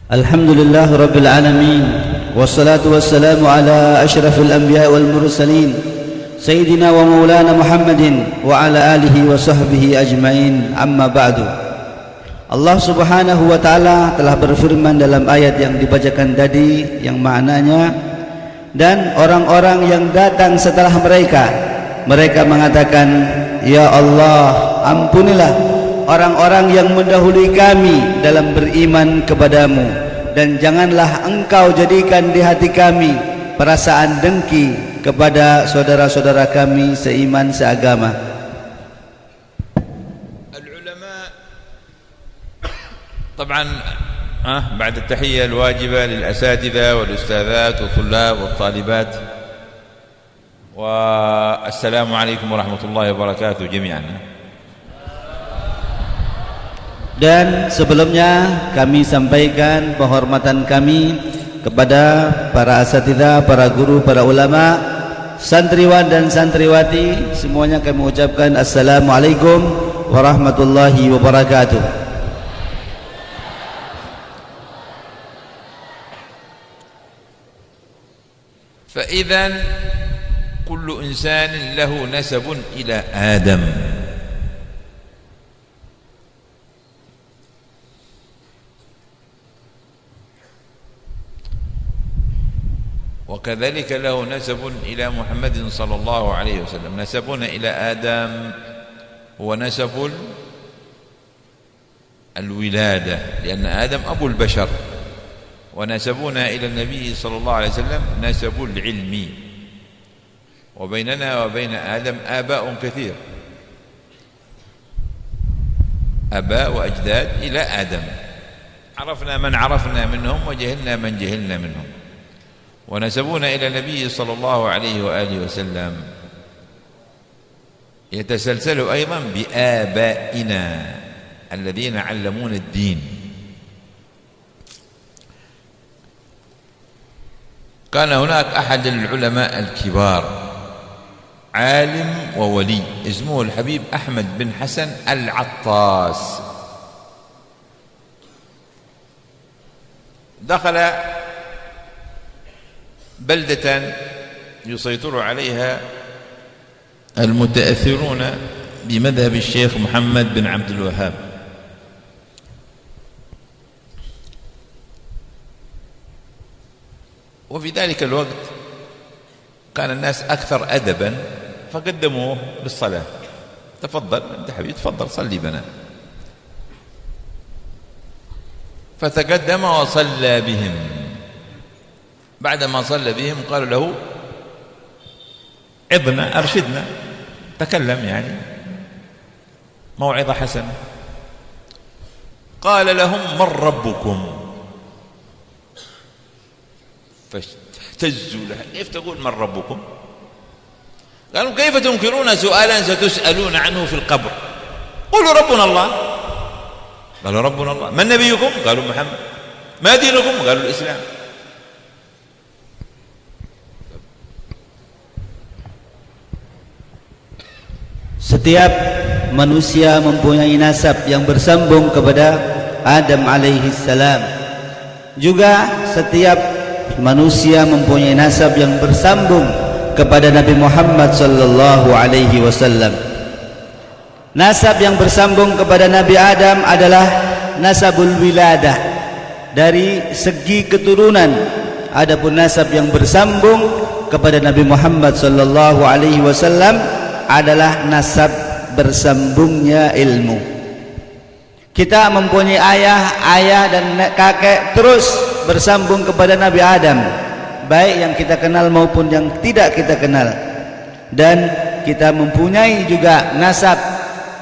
Alhamdulillah Rabbil Alamin, wassalatu wassalamu ala ashrafil anbiya wal mursalin Sayyidina wa maulana Muhammadin wa ala alihi wa sahbihi ajmain, amma ba'du. Allah subhanahu wa ta'ala telah berfirman dalam ayat yang dibacakan tadi, yang maknanya, dan orang-orang yang datang setelah mereka mengatakan, ya Allah, ampunilah orang-orang yang mendahului kami dalam beriman kepadamu, dan janganlah engkau jadikan di hati kami perasaan dengki kepada saudara-saudara kami seiman seagama. Al-ulama طبعا بعد التحية الواجبة للأساتذة والأستاذات والطلاب والطالبات، والسلام عليكم ورحمة الله وبركاته جميعا. Dan sebelumnya kami sampaikan penghormatan kami kepada para asatidzah, para guru, para ulama, santriwan dan santriwati, semuanya kami ucapkan assalamualaikum warahmatullahi wabarakatuh. فإذا كل إنسان له نسب إلى آدم، وكذلك له نسب إلى محمد صلى الله عليه وسلم. نسبنا إلى آدم هو نسب الولادة، لأن آدم أبو البشر، ونسبنا إلى النبي صلى الله عليه وسلم نسب العلم، وبيننا وبين آدم آباء كثير، آباء وأجداد إلى آدم، عرفنا من عرفنا منهم وجهلنا من جهلنا منهم. ونسبنا إلى النبي صلى الله عليه وآله وسلم يتسلسل أيضا بآبائنا الذين علمونا الدين. كان هناك أحد العلماء الكبار عالم وولي اسمه الحبيب أحمد بن حسن العطاس، دخل بلدة يسيطر عليها المتأثرون بمذهب الشيخ محمد بن عبد الوهاب، وفي ذلك الوقت كان الناس أكثر أدبا، فقدموه بالصلاة، تفضل أنت حبيبي تفضل صلي بنا، فتقدم وصلى بهم. بعدما صلى بهم قالوا له عظنا أرشدنا، تكلم يعني موعظة حسنة. قال لهم من ربكم؟ فاهتزوا له، كيف تقول من ربكم؟ قالوا كيف تنكرون سؤالا ستسألون عنه في القبر؟ قولوا ربنا الله. قالوا ربنا الله. من نبيكم؟ قالوا محمد. ما دينكم؟ قالوا الإسلام. Setiap manusia mempunyai nasab yang bersambung kepada Adam alaihi salam. Juga setiap manusia mempunyai nasab yang bersambung kepada Nabi Muhammad sallallahu alaihi wasallam. Nasab yang bersambung kepada Nabi Adam adalah nasabul wiladah, dari segi keturunan. Adapun nasab yang bersambung kepada Nabi Muhammad sallallahu alaihi wasallam adalah nasab bersambungnya ilmu. Kita mempunyai ayah dan kakek terus bersambung kepada Nabi Adam. baik yang kita kenal maupun yang tidak kita kenal. Dan kita mempunyai juga nasab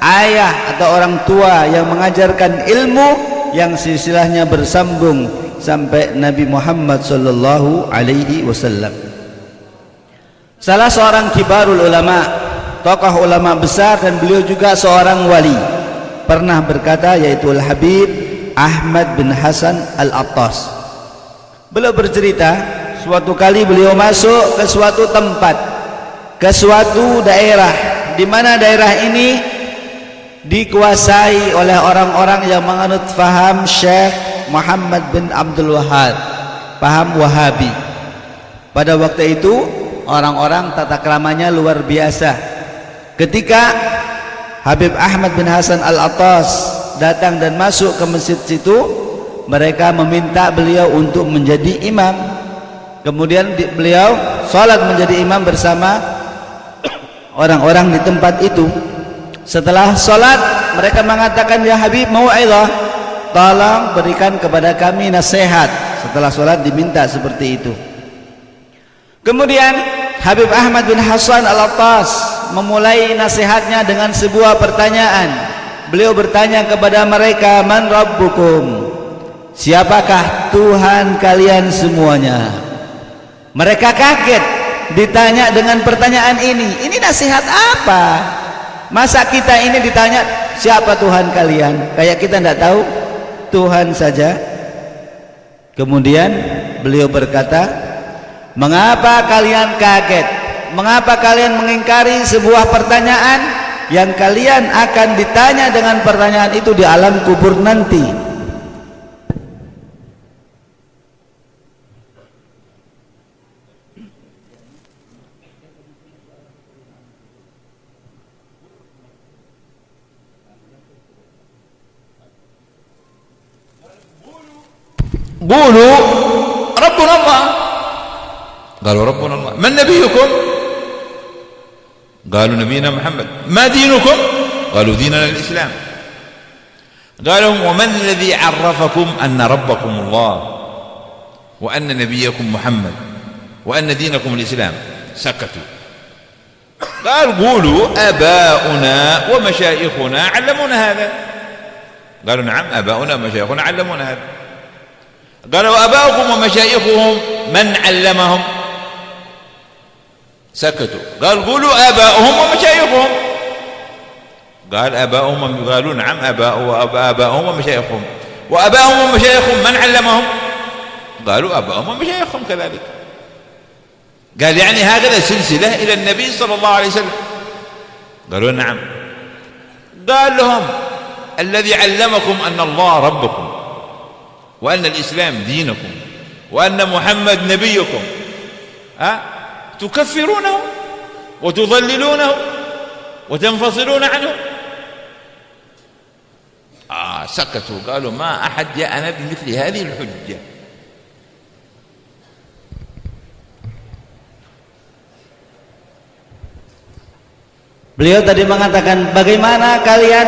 ayah atau orang tua yang mengajarkan ilmu yang silsilahnya bersambung sampai Nabi Muhammad sallallahu alaihi wasallam. Salah seorang kibarul ulama, tokoh ulama besar, dan beliau juga seorang wali, pernah berkata, yaitu Al-Habib Ahmad bin Hasan Al-Attas. Beliau bercerita, suatu kali beliau masuk ke suatu tempat, ke suatu daerah, di mana daerah ini dikuasai oleh orang-orang yang menganut faham Syekh Muhammad bin Abdul Wahhab, paham Wahabi. Pada waktu itu orang-orang tata keramanya luar biasa. Ketika Habib Ahmad bin Hasan Al-Attas datang dan masuk ke masjid situ, mereka meminta beliau untuk menjadi imam. Kemudian beliau salat menjadi imam bersama orang-orang di tempat itu. Setelah salat, mereka mengatakan, ya Habib, mau'izah, tolong berikan kepada kami nasihat. Setelah salat diminta seperti itu. Kemudian Habib Ahmad bin Hasan Al-Attas memulai nasihatnya dengan sebuah pertanyaan. Beliau bertanya kepada mereka, man rabbukum, siapakah Tuhan kalian semuanya? Mereka kaget ditanya dengan pertanyaan ini. Ini nasihat apa? Masa kita ini ditanya siapa Tuhan kalian? Kayak kita tidak tahu Tuhan saja. Kemudian beliau berkata, mengapa kalian kaget? Mengapa kalian mengingkari sebuah pertanyaan yang kalian akan ditanya dengan pertanyaan itu di alam kubur nanti? قولوا ربنا الله. قالوا ربنا الله. من نبيكم؟ قالوا نبينا محمد. ما دينكم؟ قالوا ديننا الإسلام. قالوا ومن الذي عرفكم أن ربكم الله وأن نبيكم محمد وأن دينكم الإسلام؟ سكتوا. قال قولوا آباؤنا ومشايخنا علمونا هذا. قالوا نعم، آباؤنا ومشايخنا علمونا هذا. قالوا آباؤكم ومشايخهم من علمهم؟ سكتوا. قال قولوا آباؤهم ومشايخهم. قال آباؤهم. قالوا نعم، آباؤهم ومشايخهم. وآباؤهم ومشايخهم من علمهم؟ قالوا آباؤهم ومشايخهم كذلك. قال يعني هكذا سلسلة إلى النبي صلى الله عليه وسلم؟ قالوا نعم. قال لهم الذي علمكم أن الله ربكم وأن الإسلام دينكم وأن محمد نبيكم تكفرونه وتضللونه وتنفصلون عنه؟ سكتوا. قالوا ما أحد جاءنا بمثل هذه الحجة. Beliau tadi mengatakan, bagaimana kalian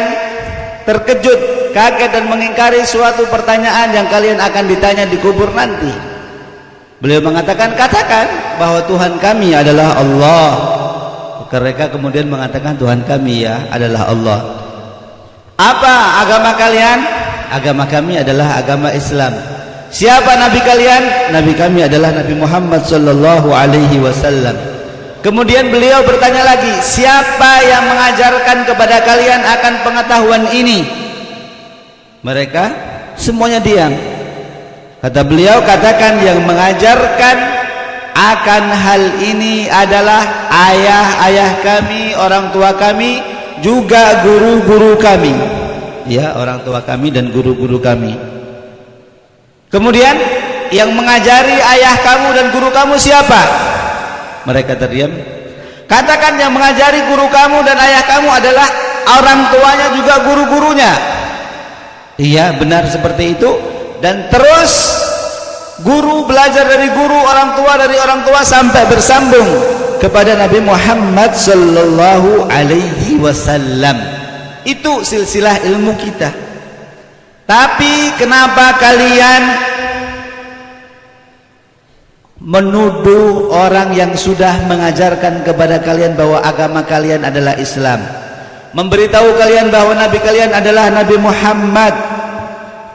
terkejut, kaget dan mengingkari suatu pertanyaan yang kalian akan ditanya di kubur nanti? Beliau mengatakan, katakan bahwa Tuhan kami adalah Allah. Mereka kemudian mengatakan, Tuhan kami ya adalah Allah. Apa agama kalian? Agama kami adalah agama Islam. Siapa nabi kalian? Nabi kami adalah Nabi Muhammad sallallahu alaihi wasallam. Kemudian beliau bertanya lagi, siapa yang mengajarkan kepada kalian akan pengetahuan ini? Mereka semuanya diam. Kata beliau, katakan yang mengajarkan akan hal ini adalah ayah-ayah kami, orang tua kami, juga guru-guru kami. Ya, orang tua kami dan guru-guru kami. Kemudian yang mengajari ayah kamu dan guru kamu siapa? Mereka terdiam. Katakan yang mengajari guru kamu dan ayah kamu adalah orang tuanya juga guru-gurunya. Iya, benar seperti itu. Dan terus guru belajar dari guru, orang tua dari orang tua, sampai bersambung kepada Nabi Muhammad sallallahu alaihi wasallam. Itu silsilah ilmu kita. Tapi kenapa kalian menuduh orang yang sudah mengajarkan kepada kalian bahwa agama kalian adalah Islam, memberitahu kalian bahwa nabi kalian adalah Nabi Muhammad,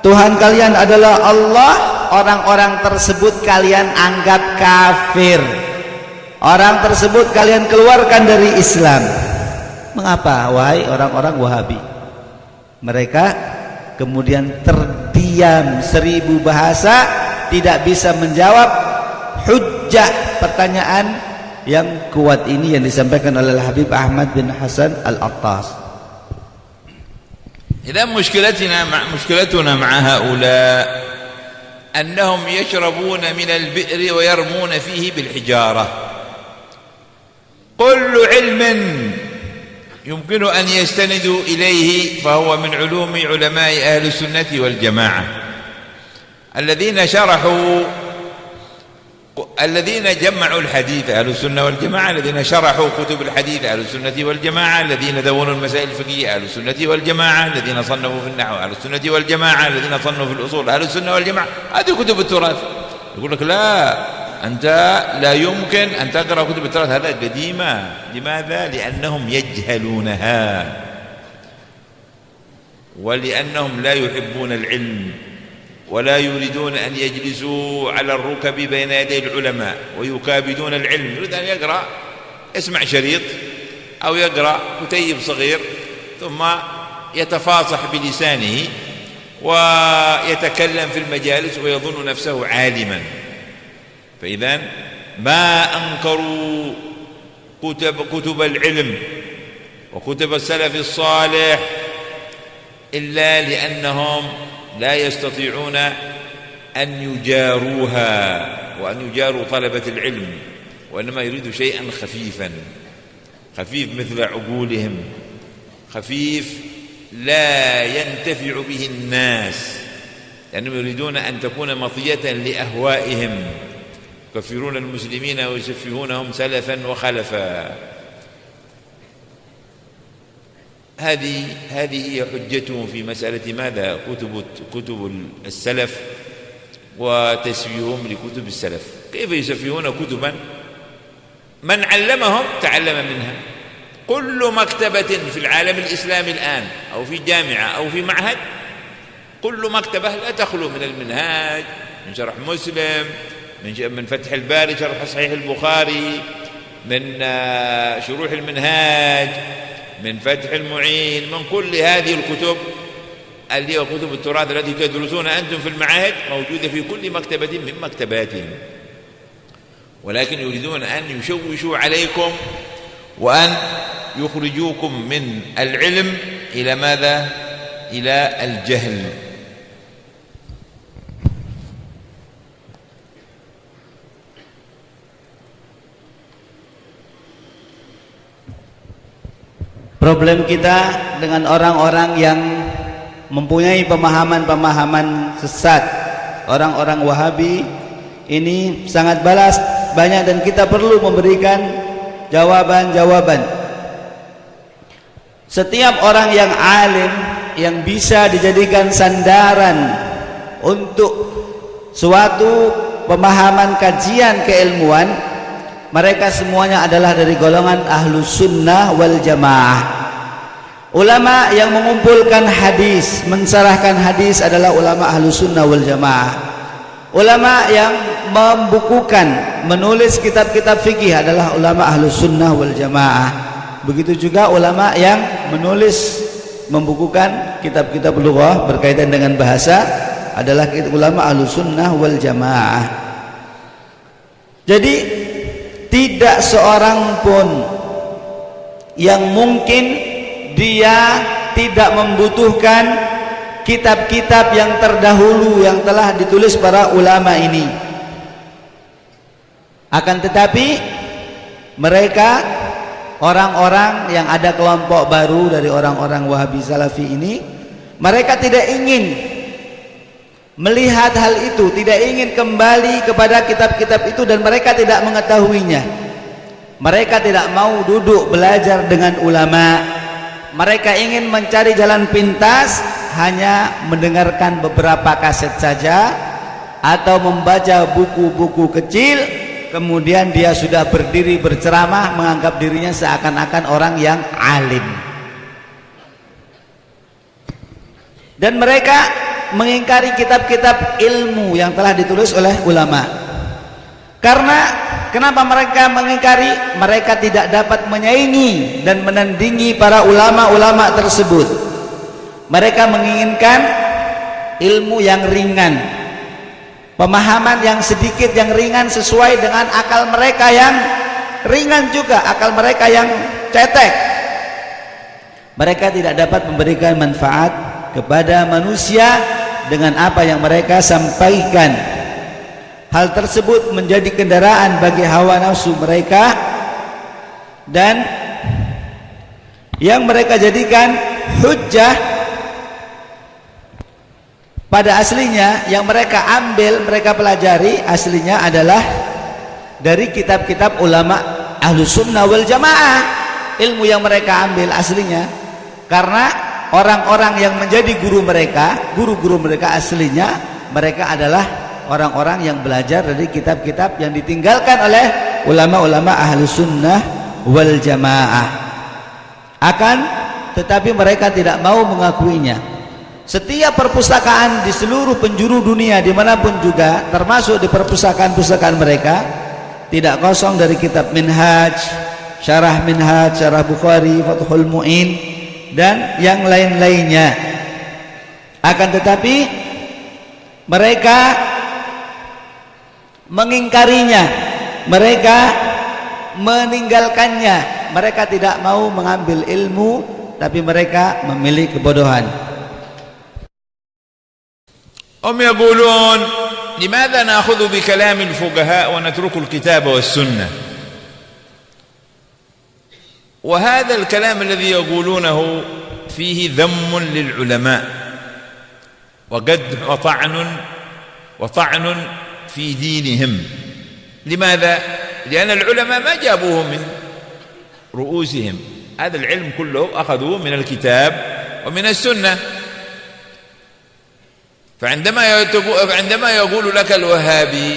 Tuhan kalian adalah Allah. Orang-orang tersebut kalian anggap kafir, orang tersebut kalian keluarkan dari Islam. Mengapa wahai orang-orang Wahabi? Mereka kemudian terdiam, 1000 bahasa tidak bisa menjawab hujjah pertanyaan yang kuat ini yang disampaikan oleh Habib Ahmad bin Hasan Al-Attas. إذا مشكلتنا مع هؤلاء أنهم يشربون من البئر ويرمون فيه بالحجارة. كل علم يمكن أن يستندوا إليه فهو من علوم علماء أهل السنة والجماعة الذين جمعوا الحديث أهل السنة والجماعة، الذين شرحوا كتب الحديث أهل السنة والجماعة، الذين دونوا المسائل الفقهية أهل السنة والجماعة، الذين صنفوا في النحو أهل السنة والجماعة، الذين صنفوا في الأصول أهل السنة والجماعة. هذه كتب التراث. يقول لك لا، أنت لا يمكن أن تقرأ كتب التراث، هذا قديمة. لماذا؟ لأنهم يجهلونها ولأنهم لا يحبون العلم ولا يريدون أن يجلسوا على الركب بين يدي العلماء ويكابدون العلم. يريد أن يقرأ، يسمع شريط أو يقرأ كتيب صغير ثم يتفاصح بلسانه ويتكلم في المجالس ويظن نفسه عالما. فإذا ما أنكروا كتب العلم وكتب السلف الصالح إلا لأنهم لا يستطيعون أن يجاروها وأن يجاروا طلبة العلم، وإنما يريدوا شيئا خفيفا، خفيف مثل عقولهم، خفيف لا ينتفع به الناس، لأنهم يريدون أن تكون مطية لأهوائهم، يكفرون المسلمين ويسفهونهم سلفا وخلفا. هذه هي حجتهم في مسألة ماذا؟ كتب السلف وتسفيههم لكتب السلف. كيف يسفهون كتبا من علمهم تعلم منها؟ كل مكتبة في العالم الإسلامي الآن أو في جامعة أو في معهد، كل مكتبة لا تخلو من المنهاج، من شرح مسلم، من فتح الباري، شرح صحيح البخاري، من شروح المنهاج، من فتح المعين، من كل هذه الكتب اللي هي كتب التراث التي تدرسون أنتم في المعاهد، موجودة في كل مكتبة من مكتباتهم. ولكن يريدون أن يشوشوا عليكم وأن يخرجوكم من العلم إلى ماذا؟ إلى الجهل. Problem kita dengan orang-orang yang mempunyai pemahaman-pemahaman sesat, orang-orang Wahabi ini sangat banyak dan kita perlu memberikan jawaban-jawaban. Setiap orang yang alim yang bisa dijadikan sandaran untuk suatu pemahaman kajian keilmuan, mereka semuanya adalah dari golongan Ahlus Sunnah wal Jamaah. Ulama yang mengumpulkan hadis, mensarahkan hadis adalah ulama Ahlus Sunnah wal Jamaah. Ulama yang membukukan, menulis kitab-kitab fikih adalah ulama Ahlus Sunnah wal Jamaah. Begitu juga ulama yang menulis, membukukan kitab-kitab lughah berkaitan dengan bahasa adalah ulama Ahlus Sunnah wal Jamaah. Jadi tidak seorang pun yang mungkin dia tidak membutuhkan kitab-kitab yang terdahulu yang telah ditulis para ulama ini. Akan tetapi mereka, orang-orang yang ada kelompok baru dari orang-orang Wahabi Salafi ini, mereka tidak ingin melihat hal itu, tidak ingin kembali kepada kitab-kitab itu, dan mereka tidak mengetahuinya. Mereka tidak mau duduk belajar dengan ulama. Mereka ingin mencari jalan pintas, hanya mendengarkan beberapa kaset saja, atau membaca buku-buku kecil, kemudian dia sudah berdiri berceramah menganggap dirinya seakan-akan orang yang alim. Dan mereka mengingkari kitab-kitab ilmu yang telah ditulis oleh ulama. Karena kenapa mereka mengingkari? Mereka tidak dapat menyaingi dan menandingi para ulama-ulama tersebut. Mereka menginginkan ilmu yang ringan, pemahaman yang sedikit, yang ringan sesuai dengan akal mereka yang ringan juga, akal mereka yang cetek. Mereka tidak dapat memberikan manfaat kepada manusia dengan apa yang mereka sampaikan. Hal tersebut menjadi kendaraan bagi hawa nafsu mereka, dan yang mereka jadikan hujjah pada aslinya, yang mereka ambil, mereka pelajari aslinya adalah dari kitab-kitab ulama Ahlus Sunnah wal Jamaah. Ilmu yang mereka ambil aslinya, karena orang-orang yang menjadi guru mereka, guru-guru mereka aslinya, mereka adalah orang-orang yang belajar dari kitab-kitab yang ditinggalkan oleh ulama-ulama Ahlus Sunnah wal Jamaah. Akan tetapi mereka tidak mau mengakuinya. Setiap perpustakaan di seluruh penjuru dunia dimanapun juga, termasuk di perpustakaan-perpustakaan mereka, tidak kosong dari kitab Minhaj, Syarah Minhaj, Syarah Bukhari, Fathul Mu'in, dan yang lain-lainnya. Akan tetapi mereka mengingkarinya, mereka meninggalkannya. Mereka tidak mau mengambil ilmu, tapi mereka memilih kebodohan. يقولون لماذا نأخذ بكلام الفقهاء ونترك الكتاب والسنة؟ وهذا الكلام الذي يقولونه فيه ذم للعلماء وطعن في دينهم. لماذا؟ لأن العلماء ما جابوه من رؤوسهم، هذا العلم كله أخذوه من الكتاب ومن السنة. فعندما يقول لك الوهابي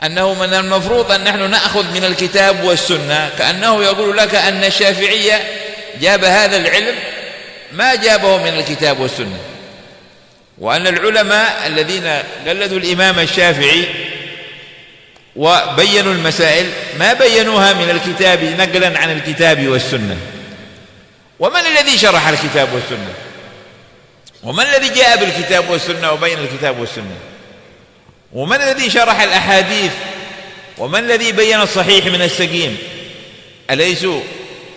أنه من المفروض أن نحن نأخذ من الكتاب والسنة، كأنه يقول لك أن الشافعية جاب هذا العلم ما جابه من الكتاب والسنة، وأن العلماء الذين قلدوا الإمام الشافعي وبينوا المسائل ما بينوها من الكتاب نقلا عن الكتاب والسنة. ومن الذي شرح الكتاب والسنة؟ ومن الذي جاء بالكتاب والسنة وبين الكتاب والسنة؟ ومن الذي شرح الأحاديث؟ ومن الذي بين الصحيح من السقيم؟ أليسوا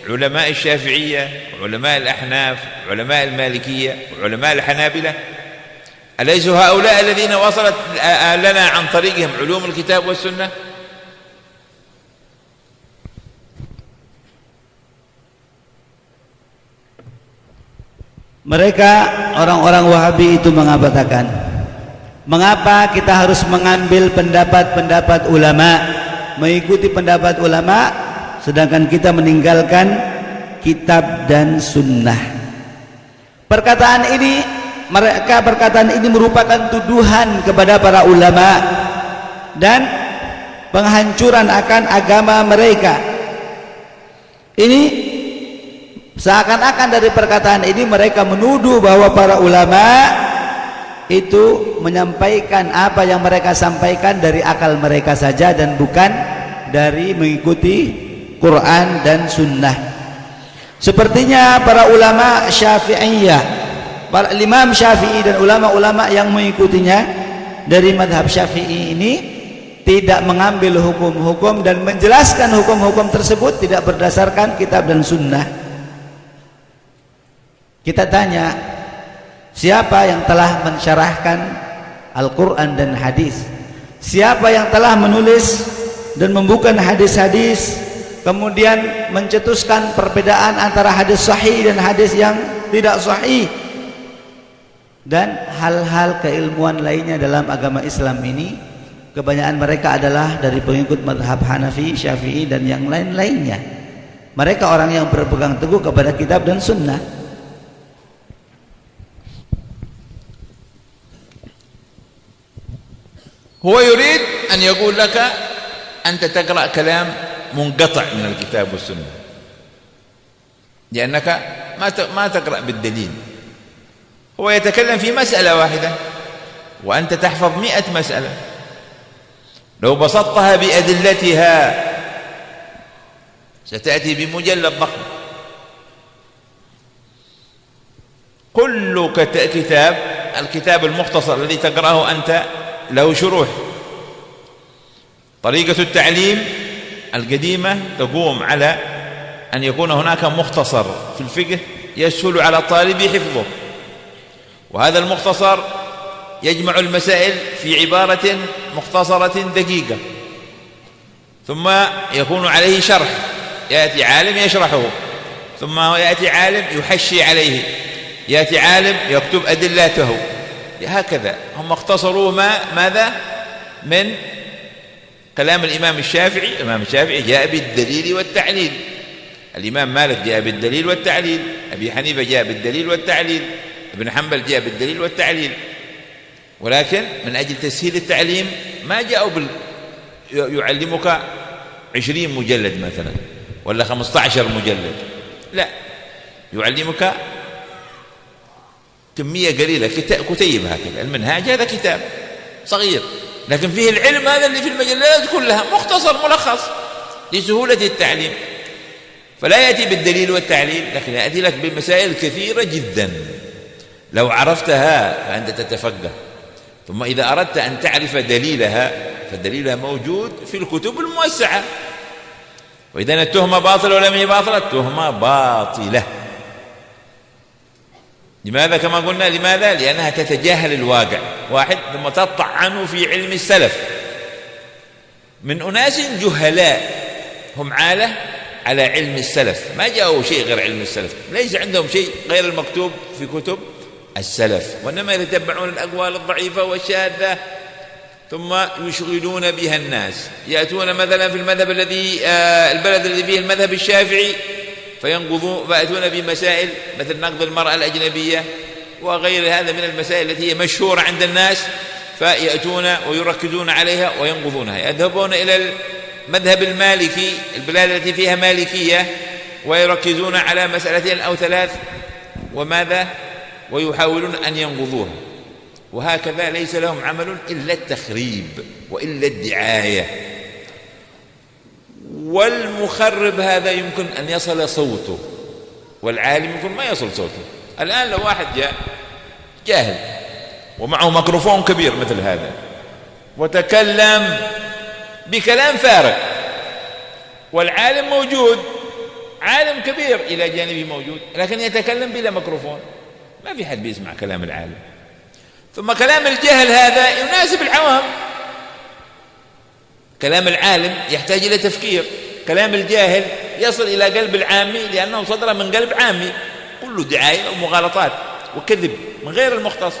علماء الشافعية وعلماء الأحناف وعلماء المالكية وعلماء الحنابلة؟ أليسوا هؤلاء الذين وصلت لنا عن طريقهم علوم الكتاب والسنة؟ Mereka orang-orang Wahabi itu mengatakan, mengapa kita harus mengambil pendapat-pendapat ulama, mengikuti pendapat ulama, sedangkan kita meninggalkan kitab dan sunnah. Perkataan ini merupakan tuduhan kepada para ulama dan penghancuran akan agama mereka. Ini seakan-akan dari perkataan ini mereka menuduh bahwa para ulama itu menyampaikan apa yang mereka sampaikan dari akal mereka saja dan bukan dari mengikuti Quran dan sunnah. Sepertinya para ulama Syafi'iyah, para Imam Syafi'i dan ulama-ulama yang mengikutinya dari madhab Syafi'i ini tidak mengambil hukum-hukum dan menjelaskan hukum-hukum tersebut tidak berdasarkan kitab dan sunnah. Kita tanya, siapa yang telah mensyarahkan Al-Quran dan hadis? Siapa yang telah menulis dan membuka hadis-hadis, kemudian mencetuskan perbedaan antara hadis sahih dan hadis yang tidak sahih, dan hal-hal keilmuan lainnya dalam agama Islam ini? Kebanyakan mereka adalah dari pengikut madhab Hanafi, Syafi'i dan yang lain-lainnya. Mereka orang yang berpegang teguh kepada kitab dan sunnah. هو يريد أن يقول لك أنت تقرأ كلام منقطع من الكتاب والسنة، لأنك ما تقرأ بالدليل. هو يتكلم في مسألة واحدة وأنت تحفظ 100 مسألة، لو بسطتها بأدلتها ستأتي بمجلد ضخم. كل كتاب، الكتاب المختصر الذي تقرأه أنت له شروح. طريقة التعليم القديمة تقوم على أن يكون هناك مختصر في الفقه يسهل على الطالب حفظه، وهذا المختصر يجمع المسائل في عبارة مختصرة دقيقة، ثم يكون عليه شرح، يأتي عالم يشرحه، ثم يأتي عالم يحشي عليه، يأتي عالم يكتب أدلاته، هكذا. هم اختصروه ماذا؟ من كلام الإمام الشافعي. الإمام الشافعي جاء بالدليل والتعليل، الإمام مالك جاء بالدليل والتعليل، أبي حنيفة جاء بالدليل والتعليل، ابن حنبل جاء بالدليل والتعليل. ولكن من أجل تسهيل التعليم ما جاءوا يعلمك 20 مجلد مثلا ولا 15 مجلد، لا، يعلمك كمية قليلة، كتيب هكذا. المنهاج هذا كتاب صغير لكن فيه العلم هذا اللي في المجلات كلها، مختصر ملخص لسهولة التعليم. فلا يأتي بالدليل والتعليل، لكن يأتي لك بمسائل كثيرة جدا لو عرفتها فأنت تتفقه. ثم إذا أردت أن تعرف دليلها فدليلها موجود في الكتب الموسعة. وإذا التهمة باطلة ولا هي باطلة؟ التهمة باطلة. لماذا؟ كما قلنا، لماذا؟ لأنها تتجاهل الواقع. واحد ثم تطعنه في علم السلف من أناس جهلاء هم عالة على علم السلف، ما جاءوا شيء غير علم السلف، ليس عندهم شيء غير المكتوب في كتب السلف، وإنما يتبعون الأقوال الضعيفة والشاذة ثم يشغلون بها الناس. يأتون مثلا في المذهب البلد الذي فيه المذهب الشافعي فيأتون بمسائل مثل نقض المرأة الأجنبية وغير هذا من المسائل التي هي مشهورة عند الناس، فيأتون ويركزون عليها وينقضونها. يذهبون إلى المذهب المالكي، البلاد التي فيها مالكية، ويركزون على مسألتين أو 3 وماذا؟ ويحاولون أن ينقضوها. وهكذا ليس لهم عمل إلا التخريب وإلا الدعاية. والمخرب هذا يمكن أن يصل صوته والعالم يمكن ما يصل صوته. الآن لو واحد جاء جاهل ومعه ميكروفون كبير مثل هذا وتكلم بكلام فارغ والعالم موجود، عالم كبير إلى جانبه موجود، لكن يتكلم بلا ميكروفون، ما في حد بيسمع كلام العالم. ثم كلام الجهل هذا يناسب العوام، كلام العالم يحتاج إلى تفكير، كلام الجاهل يصل إلى قلب العامي لأنه صدر من قلب عامي، كله دعاية ومغالطات وكذب من غير المختص.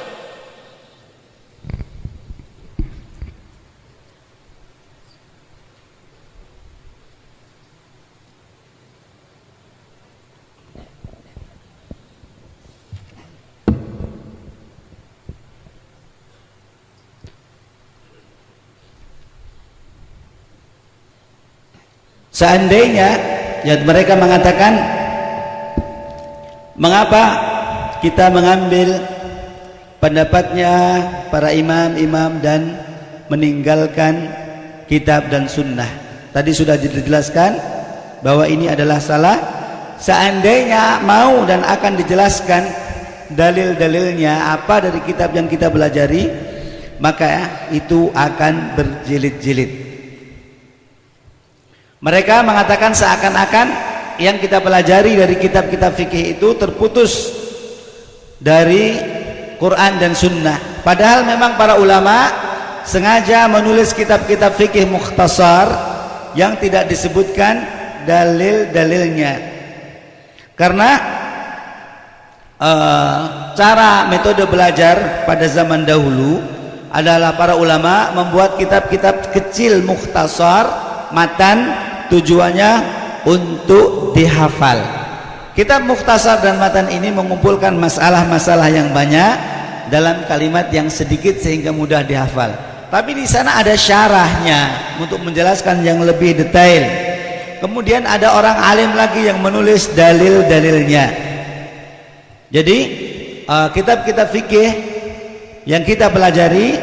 Seandainya ya mereka mengatakan, mengapa kita mengambil pendapatnya para imam-imam dan meninggalkan kitab dan sunnah? Tadi sudah dijelaskan bahwa ini adalah salah. Seandainya mau dan akan dijelaskan dalil-dalilnya apa dari kitab yang kita pelajari, maka itu akan berjilid-jilid. Mereka mengatakan seakan-akan yang kita pelajari dari kitab-kitab fikih itu terputus dari Quran dan Sunnah. Padahal memang para ulama sengaja menulis kitab-kitab fikih mukhtasar yang tidak disebutkan dalil-dalilnya. Karena cara metode belajar pada zaman dahulu adalah para ulama membuat kitab-kitab kecil mukhtasar, matan, tujuannya untuk dihafal. Kitab mukhtasar dan matan ini mengumpulkan masalah-masalah yang banyak dalam kalimat yang sedikit sehingga mudah dihafal. tapi di sana ada syarahnya untuk menjelaskan yang lebih detail. Kemudian ada orang alim lagi yang menulis dalil-dalilnya. Jadi kitab-kitab fikih yang kita pelajari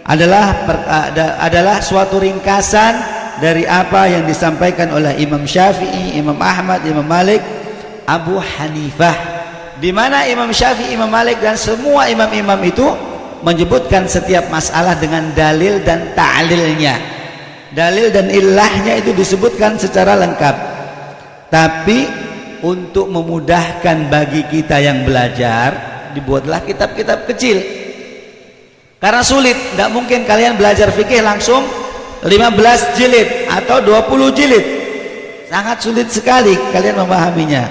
adalah suatu ringkasan dari apa yang disampaikan oleh Imam Syafi'i, Imam Ahmad, Imam Malik, Abu Hanifah, di mana Imam Syafi'i, Imam Malik dan semua imam-imam itu menyebutkan setiap masalah dengan dalil dan ta'lilnya. Dalil dan ilahnya itu disebutkan secara lengkap. Tapi untuk memudahkan bagi kita yang belajar, dibuatlah kitab-kitab kecil. Karena sulit, tidak mungkin kalian belajar fikih langsung 15 jilid atau 20 jilid. Sangat sulit sekali kalian memahaminya.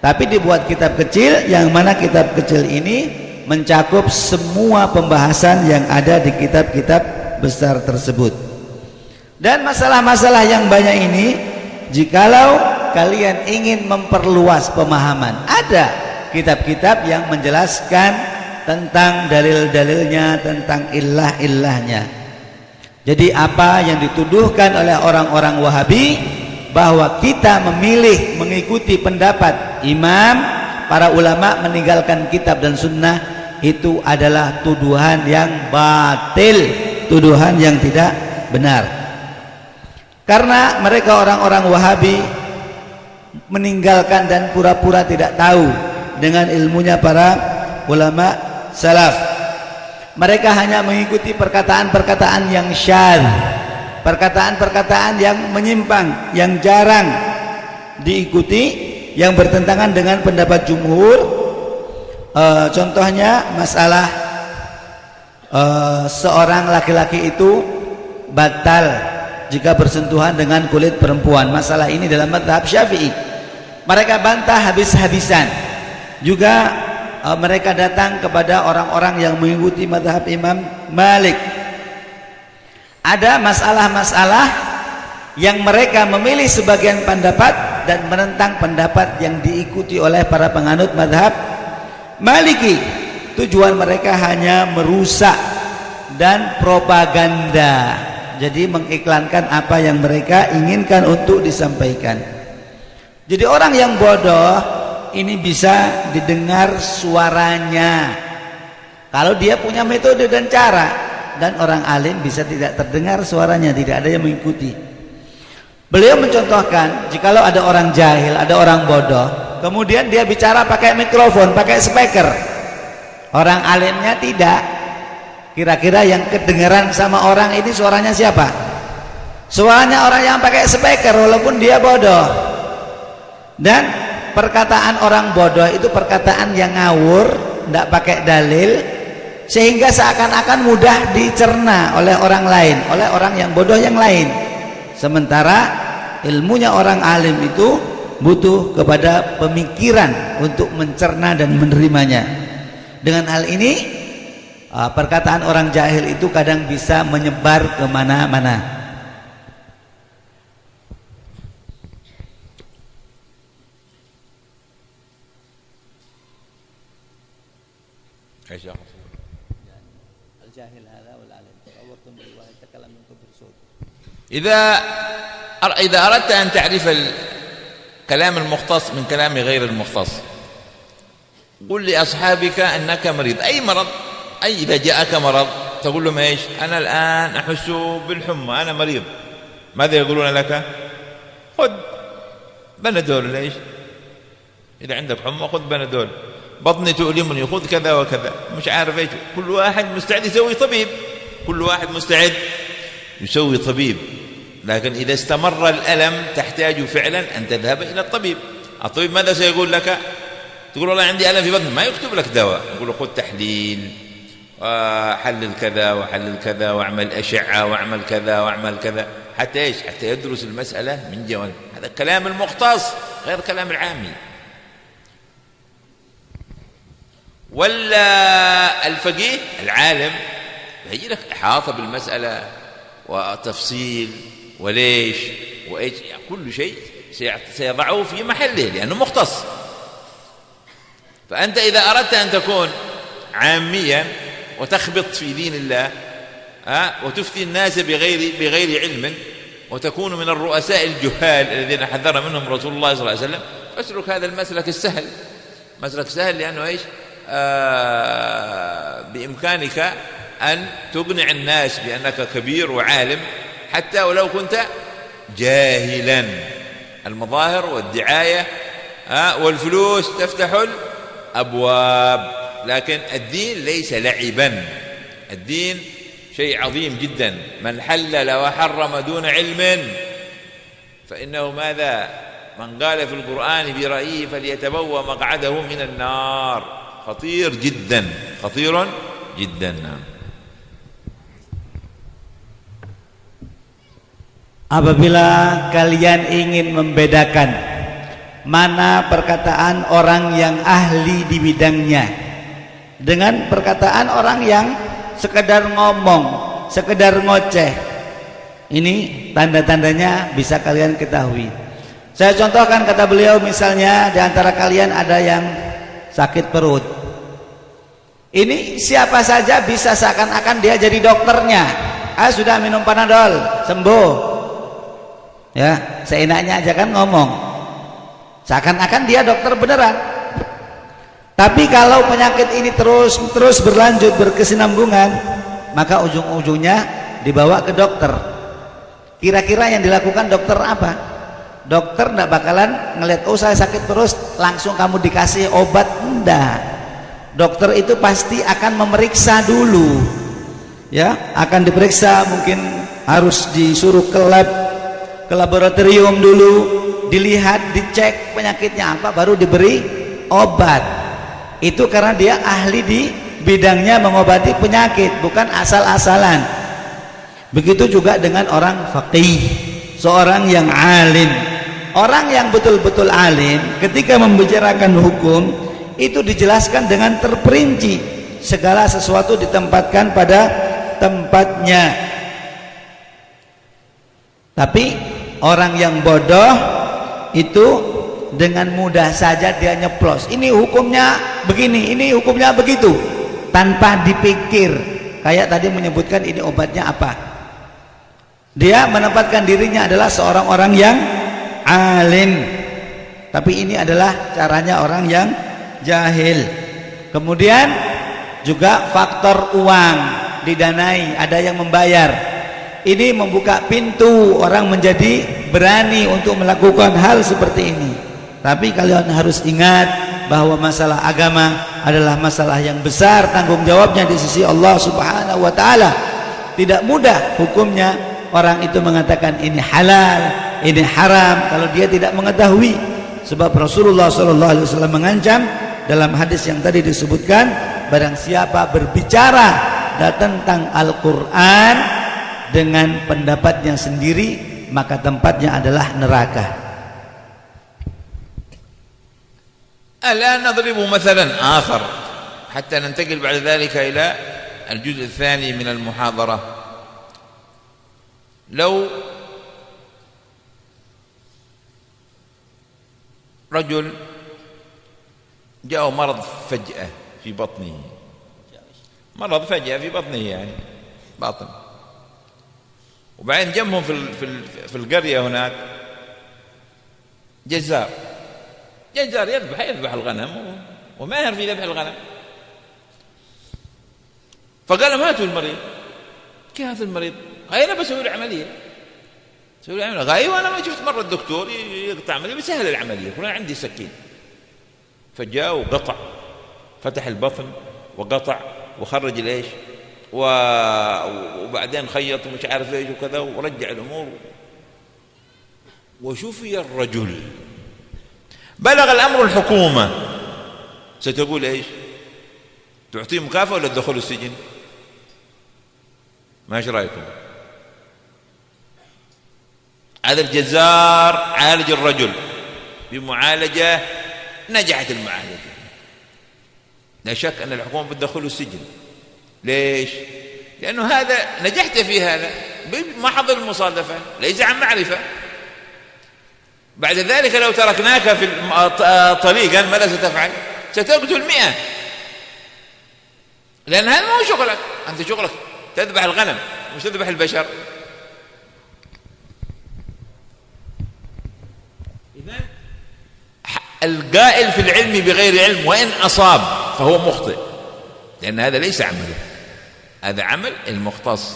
Tapi dibuat kitab kecil, yang mana kitab kecil ini mencakup semua pembahasan yang ada di kitab-kitab besar tersebut. Dan masalah-masalah yang banyak ini, jikalau kalian ingin memperluas pemahaman, ada kitab-kitab yang menjelaskan tentang dalil-dalilnya, tentang ilah-ilahnya. Jadi apa yang dituduhkan oleh orang-orang Wahabi bahwa kita memilih mengikuti pendapat imam, para ulama, meninggalkan kitab dan sunnah, itu adalah tuduhan yang batil, tuduhan yang tidak benar. Karena mereka orang-orang Wahabi meninggalkan dan pura-pura tidak tahu dengan ilmunya para ulama salaf. Mereka hanya mengikuti perkataan-perkataan yang syadz, perkataan-perkataan yang menyimpang, yang jarang diikuti, yang bertentangan dengan pendapat jumhur. Contohnya masalah seorang laki-laki itu batal jika bersentuhan dengan kulit perempuan. Masalah ini dalam mazhab Syafi'i mereka bantah habis-habisan. Juga mereka datang kepada orang-orang yang mengikuti mazhab Imam Malik. Ada masalah-masalah yang mereka memilih sebagian pendapat dan menentang pendapat yang diikuti oleh para penganut mazhab Maliki. Tujuan mereka hanya merusak dan propaganda. Jadi mengiklankan apa yang mereka inginkan untuk disampaikan. Jadi orang yang bodoh ini bisa didengar suaranya kalau dia punya metode dan cara, dan orang alim bisa tidak terdengar suaranya, tidak ada yang mengikuti. Beliau mencontohkan, jikalau ada orang jahil, ada orang bodoh, kemudian dia bicara pakai mikrofon, pakai speaker, orang alimnya tidak, kira-kira yang kedengaran sama orang ini suaranya siapa? Suaranya orang yang pakai speaker walaupun dia bodoh. Dan perkataan orang bodoh itu perkataan yang ngawur, tidak pakai dalil, sehingga seakan-akan mudah dicerna oleh orang lain, oleh orang yang bodoh yang lain. Sementara ilmunya orang alim itu butuh kepada pemikiran untuk mencerna dan menerimanya. Dengan hal ini perkataan orang jahil itu kadang bisa menyebar kemana-mana. إذا أردت أن تعرف الكلام المختص من كلام غير المختص، قل لأصحابك أنك مريض، أي مرض، أي إذا جاءك مرض تقول لهم إيش؟ أنا الآن أحس بالحمى، أنا مريض. ماذا يقولون لك؟ خذ بنادول. ليش؟ إذا عندك حمى خذ بنادول. بطني تؤلمني خذ كذا وكذا. مش عارف إيش. كل واحد مستعد يسوي طبيب، كل واحد مستعد يسوي طبيب. لكن إذا استمر الألم تحتاج فعلا أن تذهب إلى الطبيب. الطبيب ماذا سيقول لك؟ تقول والله عندي ألم في بطني، ما يكتب لك دواء، يقول له خذ تحليل وحلل كذا وحلل كذا واعمل أشعة واعمل كذا واعمل كذا، حتى إيش؟ حتى يدرس المسألة من جوانب. هذا كلام المختص غير كلام العامي. ولا الفقيه العالم يجي لك إحاطة بالمسألة وتفصيل وليش وإيش، يعني كل شيء سيضعه في محله لأنه مختص. فأنت إذا أردت أن تكون عاميا وتخبط في دين الله وتفتي الناس بغير علم وتكون من الرؤساء الجهال الذين حذر منهم رسول الله صلى الله عليه وسلم، فاسلك هذا المسلك السهل، مسلك سهل لأنه إيش؟ بإمكانك أن تقنع الناس بأنك كبير وعالم حتى ولو كنت جاهلا. المظاهر والدعاية والفلوس تفتح الأبواب، لكن الدين ليس لعبا، الدين شيء عظيم جدا. من حلل وحرم دون علم فإنه ماذا؟ من قال في القرآن برأيه فليتبوأ مقعده من النار. خطير جدا، خطير جدا. Apabila kalian ingin membedakan mana perkataan orang yang ahli di bidangnya dengan perkataan orang yang sekedar ngomong, sekedar ngoceh, ini tanda-tandanya bisa kalian ketahui. Saya contohkan, kata beliau, misalnya di antara kalian ada yang sakit perut. Ini siapa saja bisa seakan-akan dia jadi dokternya. Sudah minum Panadol, sembuh. Ya, seenaknya aja kan ngomong, seakan-akan dia dokter beneran. Tapi kalau penyakit ini terus berlanjut, berkesinambungan, maka ujung-ujungnya dibawa ke dokter. Kira-kira yang dilakukan dokter apa? Dokter tidak bakalan ngelihat, oh saya sakit terus langsung kamu dikasih obat, enggak. Dokter itu pasti akan memeriksa dulu, ya, akan diperiksa, mungkin harus disuruh ke lab, ke laboratorium dulu, dilihat, dicek penyakitnya apa, baru diberi obat. Itu karena dia ahli di bidangnya mengobati penyakit, bukan asal-asalan. Begitu juga dengan orang faqih, seorang yang alim. Orang yang betul-betul alim ketika membicarakan hukum itu dijelaskan dengan terperinci, segala sesuatu ditempatkan pada tempatnya. Tapi orang yang bodoh itu dengan mudah saja dia nyeplos, ini hukumnya begini, ini hukumnya begitu, tanpa dipikir. Kayak tadi menyebutkan ini obatnya apa, dia menempatkan dirinya adalah seorang orang yang alim, tapi ini adalah caranya orang yang jahil. Kemudian juga faktor uang, didanai, ada yang membayar. Ini membuka pintu orang menjadi berani untuk melakukan hal seperti ini. Tapi kalian harus ingat bahwa masalah agama adalah masalah yang besar, tanggung jawabnya di sisi Allah Subhanahu wa taala. Tidak mudah hukumnya orang itu mengatakan ini halal, ini haram kalau dia tidak mengetahui. Sebab Rasulullah SAW mengancam dalam hadis yang tadi disebutkan, barang siapa berbicara tentang Al-Quran dengan pendapatnya sendiri, maka tempatnya adalah neraka. الآن نضرب مثلا آخر حتى ننتقل بعد ذلك إلى الجزء الثاني من المحاضرة. لو رجل جاء مرض فجأة في بطنه، مرض فجأة في بطنه يعني باطن، وبعدين جنبهم في القرية هناك جزار يذبح الغنم وماهر في ذبح الغنم. فقال هاتوا المريض. كيف هذا المريض؟ أنا بسوي له عملية. أيوة أنا ما شفت مرة الدكتور يقطع عملية، بسهل العملية، أنا عندي سكين. فجاء وقطع، فتح البطن وقطع وخرج الإيش وبعدين خيط ومش عارف إيش وكذا ورجع الأمور. وشوفي الرجل، بلغ الأمر الحكومة، ستقول إيش؟ تعطيه مكافأة ولا تدخله السجن؟ ما إيش رأيكم؟ هذا الجزار عالج الرجل بمعالجة نجحت المعالجة، لا شك أن الحكومة بتدخله السجن. ليش؟ لأنه هذا نجحت في هذا بمحض المصادفة، ليس عن معرفة. بعد ذلك لو تركناك في طريقا ماذا ستفعل؟ ستقتل 100، لأن هذا ما هو شغلك. أنت شغلك تذبح الغنم مش تذبح البشر. القائل في العلم بغير علم وإن أصاب فهو مخطئ، لأن هذا ليس عمله، هذا عمل المختص.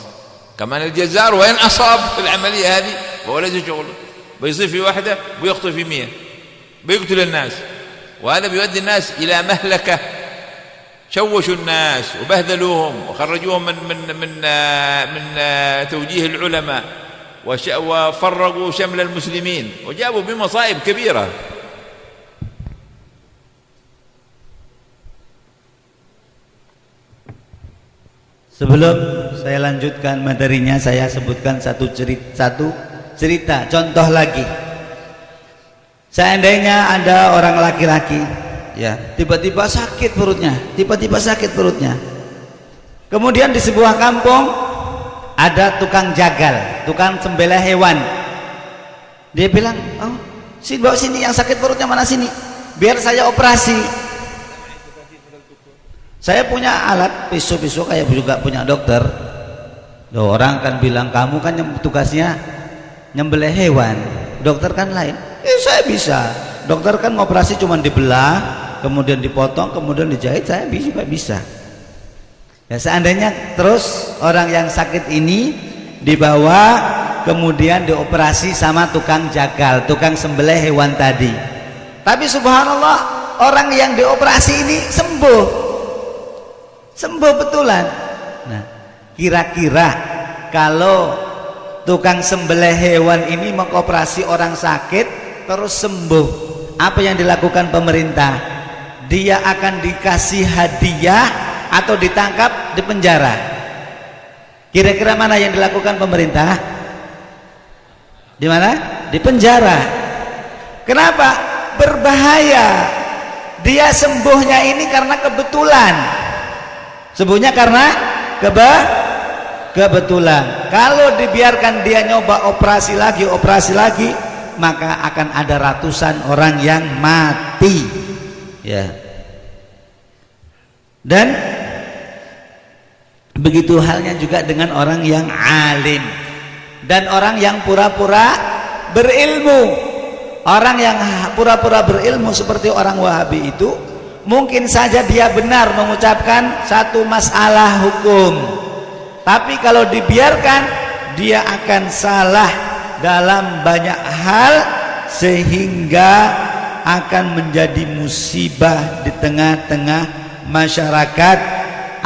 كمان الجزار وإن أصاب في العملية هذه فهو ليس شغله، بيصير في واحدة بيخطئ في 100 بيقتل الناس، وهذا بيؤدي الناس إلى مهلكة. شوشوا الناس وبهذلوهم وخرجوهم من توجيه العلماء وفرقوا شمل المسلمين وجابوا بمصائب كبيرة. Sebelum saya lanjutkan materinya, saya sebutkan satu cerita contoh lagi. Seandainya ada orang laki-laki, ya, tiba-tiba sakit perutnya. Kemudian di sebuah kampung ada tukang jagal, tukang sembelih hewan. Dia bilang, "Oh, bawa sini yang sakit perutnya, mana sini? Biar saya operasi." Saya punya alat pisau-pisau, kayak juga punya dokter. Loh, orang kan bilang, kamu kan tugasnya nyembelih hewan, dokter kan lain. Saya bisa. Dokter kan operasi cuma dibelah, kemudian dipotong, kemudian dijahit, saya juga bisa. Ya, seandainya terus orang yang sakit ini dibawa kemudian dioperasi sama tukang jagal, tukang sembelih hewan tadi. Tapi subhanallah, orang yang dioperasi ini sembuh betulan. Nah, kira-kira kalau tukang sembelih hewan ini mengoperasi orang sakit terus sembuh, apa yang dilakukan pemerintah? Dia akan dikasih hadiah atau ditangkap, dipenjara? Kira-kira mana yang dilakukan pemerintah? Di mana? Di penjara. Kenapa? Berbahaya. Dia sembuhnya ini karena kebetulan. Sembuhnya karena kebetulan. Kalau dibiarkan dia nyoba operasi lagi, maka akan ada ratusan orang yang mati. Ya. Dan begitu halnya juga dengan orang yang alim dan orang yang pura-pura berilmu. Orang yang pura-pura berilmu seperti orang Wahabi itu, mungkin saja dia benar mengucapkan satu masalah hukum, tapi kalau dibiarkan dia akan salah dalam banyak hal, sehingga akan menjadi musibah di tengah-tengah masyarakat,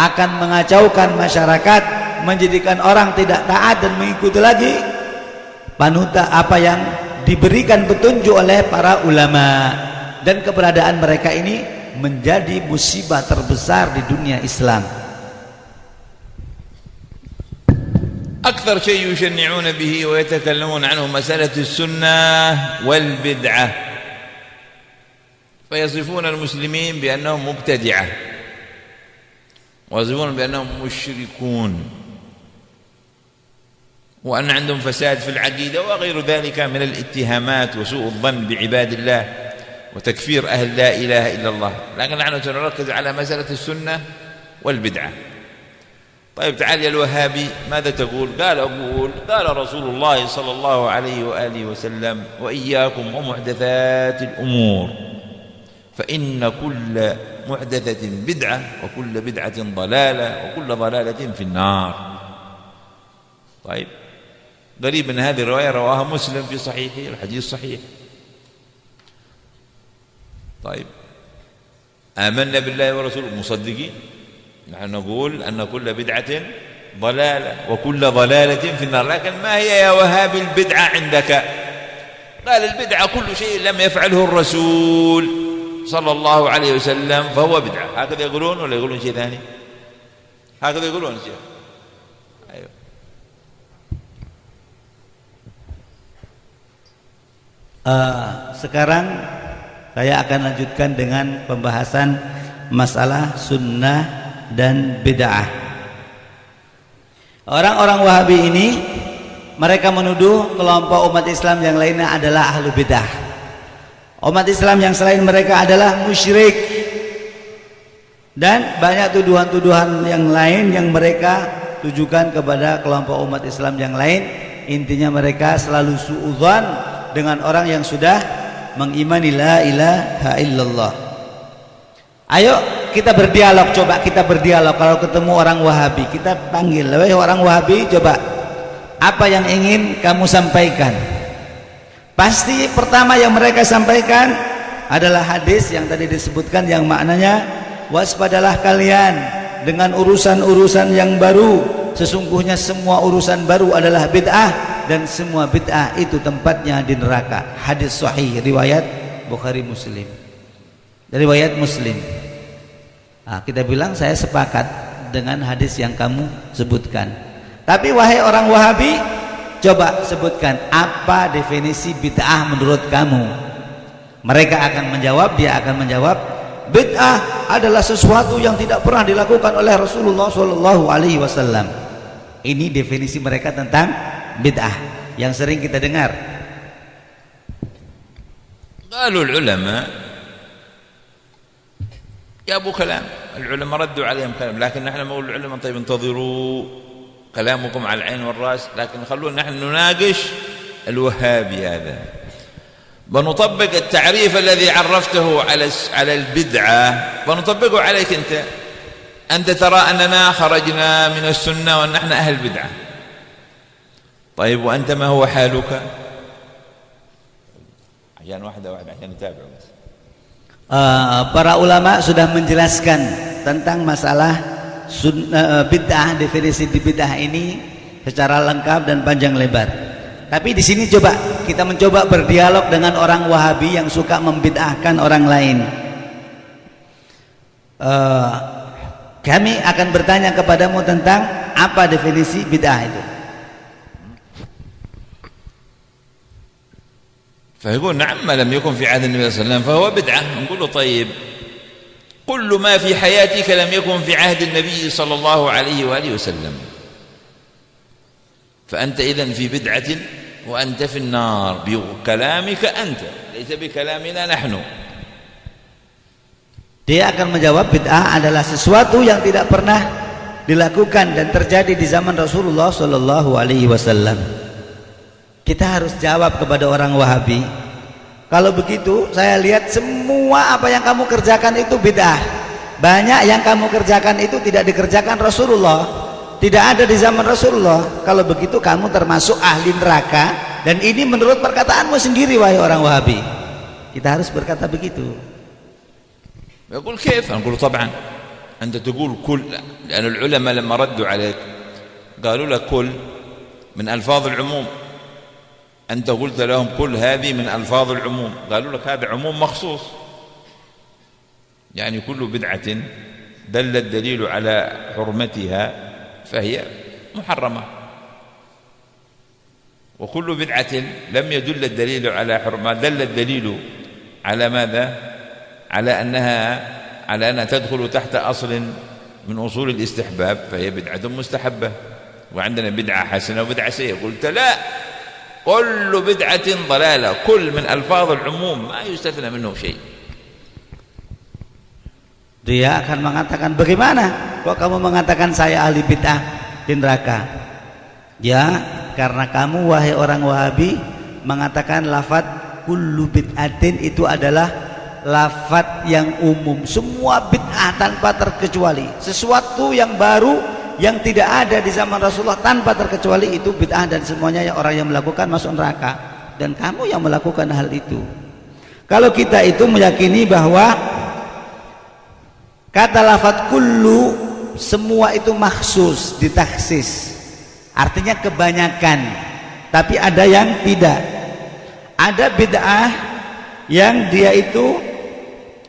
akan mengacaukan masyarakat, menjadikan orang tidak taat dan mengikuti lagi panutan apa yang diberikan petunjuk oleh para ulama. Dan keberadaan mereka ini menjadi musibah terbesar di dunia Islam. أكثر شيء يشنعون به ويتكلمون عنه مسألة السنة والبدعة، فيصفون المسلمين بأنهم مبتدعة ويصفون بأنهم مشركون وأن عندهم فساد في العقيدة وغير ذلك من الاتهامات وسوء الظن بعباد الله وتكفير أهل لا إله إلا الله. لكن نحن سنركز على مسألة السنة والبدعة. طيب تعال يا الوهابي، ماذا تقول؟ قال رسول الله صلى الله عليه وآله وسلم: وإياكم ومحدثات الأمور فإن كل محدثة بدعة وكل بدعة ضلالة وكل ضلالة في النار. طيب، قريب من هذه الرواية رواها مسلم في صحيحه، الحديث صحيح. طيب، آمنا بالله ورسوله مصدقين، نحن نقول أن كل بدعة ضلالة وكل ضلالة في النار. لكن ما هي يا وهابي البدعة عندك؟ قال البدعة كل شيء لم يفعله الرسول صلى الله عليه وسلم فهو بدعة. هكذا يقولون ولا يقولون شيء ثاني؟ هكذا يقولون شيء. أيوه. Sekarang saya akan lanjutkan dengan pembahasan masalah sunnah dan bid'ah. Orang-orang Wahabi ini, mereka menuduh kelompok umat Islam yang lainnya adalah ahlu bid'ah. Umat Islam yang selain mereka adalah musyrik, dan banyak tuduhan-tuduhan yang lain yang mereka tujukan kepada kelompok umat Islam yang lain. Intinya mereka selalu suudzon dengan orang yang sudah mengimani la ilaha illallah. Ayo kita berdialog, coba kita berdialog. Kalau ketemu orang Wahabi, kita panggil, wahai orang Wahabi, coba apa yang ingin kamu sampaikan? Pasti pertama yang mereka sampaikan adalah hadis yang tadi disebutkan, yang maknanya waspadalah kalian dengan urusan-urusan yang baru, sesungguhnya semua urusan baru adalah bid'ah dan semua bid'ah itu tempatnya di neraka. Hadis sahih riwayat Bukhari Muslim, riwayat Muslim. Nah, kita bilang saya sepakat dengan hadis yang kamu sebutkan. Tapi wahai orang Wahabi, coba sebutkan apa definisi bid'ah menurut kamu. Mereka akan menjawab, dia akan menjawab, bid'ah adalah sesuatu yang tidak pernah dilakukan oleh Rasulullah SAW. Ini definisi mereka tentang bid'ah yang sering kita dengar. قالوا العلماء جابوا كلام، العلماء ردوا عليهم كلام، لكن نحن نقول العلماء طيب انتظروا كلامكم على العين والرأس، لكن خلونا نحن نناقش الوهابي هذا، بنطبق التعريف الذي عرفته على البدعة بنطبقه عليك أنت ترى أننا خرجنا من السنة ونحن أهل بدعة، طيب وأنت ما هو حالك؟ عشان واحدة عشان نتابع بس. Para ulama sudah menjelaskan tentang masalah bid'ah, definisi di bid'ah ini secara lengkap dan panjang lebar. Tapi di sini coba kita mencoba berdialog dengan orang Wahabi yang suka membid'ahkan orang lain. Kami akan bertanya kepadamu tentang apa definisi bid'ah itu. فيقول نعم ما لم يكن في عهد النبي صلى الله عليه وسلم فهو بدعة. نقول له طيب كل ما في حياتك لم يكن في عهد النبي صلى الله عليه وآله وسلم فأنت إذن في بدعة وأنت في النار بكلامك أنت ليس بكلامنا نحن. Dia akan menjawab bid'ah adalah sesuatu yang tidak pernah dilakukan dan terjadi di zaman Rasulullah Sallallahu Alaihi Wasallam. Kita harus jawab kepada orang Wahabi, kalau begitu saya lihat semua apa yang kamu kerjakan itu bid'ah. Banyak yang kamu kerjakan itu tidak dikerjakan Rasulullah, tidak ada di zaman Rasulullah. Kalau begitu kamu termasuk ahli neraka, dan ini menurut perkataanmu sendiri wahai orang Wahabi. Kita harus berkata begitu. يقول كيف؟ نقول طبعا أنت تقول كل، لأن العلماء لما ردوا عليك قالوا لك كل من ألفاظ العموم، أنت قلت لهم كل هذه من ألفاظ العموم، قالوا لك هذا عموم مخصوص، يعني كل بدعة دل الدليل على حرمتها فهي محرمة، وكل بدعة لم يدل الدليل على حرمة، دل الدليل على ماذا؟ على أنها تدخل تحت أصل من أصول الاستحباب فهي بدعة مستحبة، وعندنا بدعة حسنة وبدعة سيئة. قلت لا، كل بدعة ضلالة، كل من ألفاظ العموم ما يستثنى منه شيء. Dia akan mengatakan, bagaimana kok kamu mengatakan saya ahli bid'ah di neraka? Ya, karena kamu wahai orang Wahabi mengatakan lafaz kullu bid'atin itu adalah lafaz yang umum, semua bid'ah tanpa terkecuali, sesuatu yang baru yang tidak ada di zaman Rasulullah tanpa terkecuali itu bid'ah, dan semuanya yang orang yang melakukan masuk neraka, dan kamu yang melakukan hal itu. Kalau kita itu meyakini bahwa kata lafaz kullu semua itu makhsus, ditaksis, artinya kebanyakan, tapi ada yang tidak. Ada bid'ah yang dia itu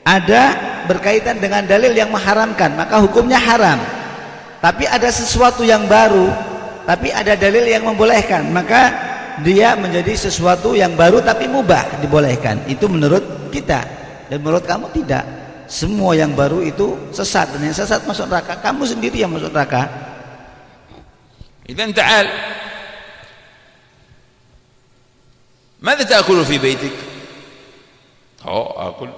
ada berkaitan dengan dalil yang mengharamkan, maka hukumnya haram. Tapi ada sesuatu yang baru, tapi ada dalil yang membolehkan, maka dia menjadi sesuatu yang baru tapi mubah, dibolehkan. Itu menurut kita, dan menurut kamu tidak. Semua yang baru itu sesat, dan yang sesat masuk neraka. Kamu sendiri yang masuk neraka. إذن تعال ماذا تأكل في بيتك؟ أكل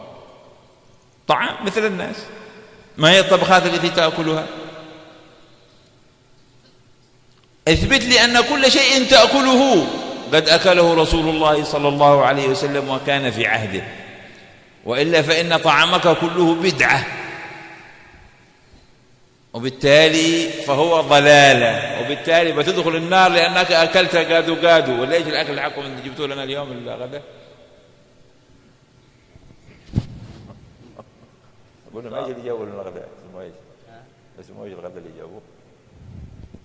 طعام مثل الناس. ما هي الطبخات التي تأكلها؟ اثبت لي أن كل شيء تأكله قد أكله رسول الله صلى الله عليه وسلم وكان في عهده، وإلا فإن طعامك كله بدعة، وبالتالي فهو ضلالة، وبالتالي بتدخل النار لأنك أكلت قادو قادو. ولا إيش الأكل حقكم اللي جبتوه لنا اليوم الغداء؟ قلنا ما يجي اللي جابوا لنا الغداء، اسمه ايش الغداء اللي جابوه؟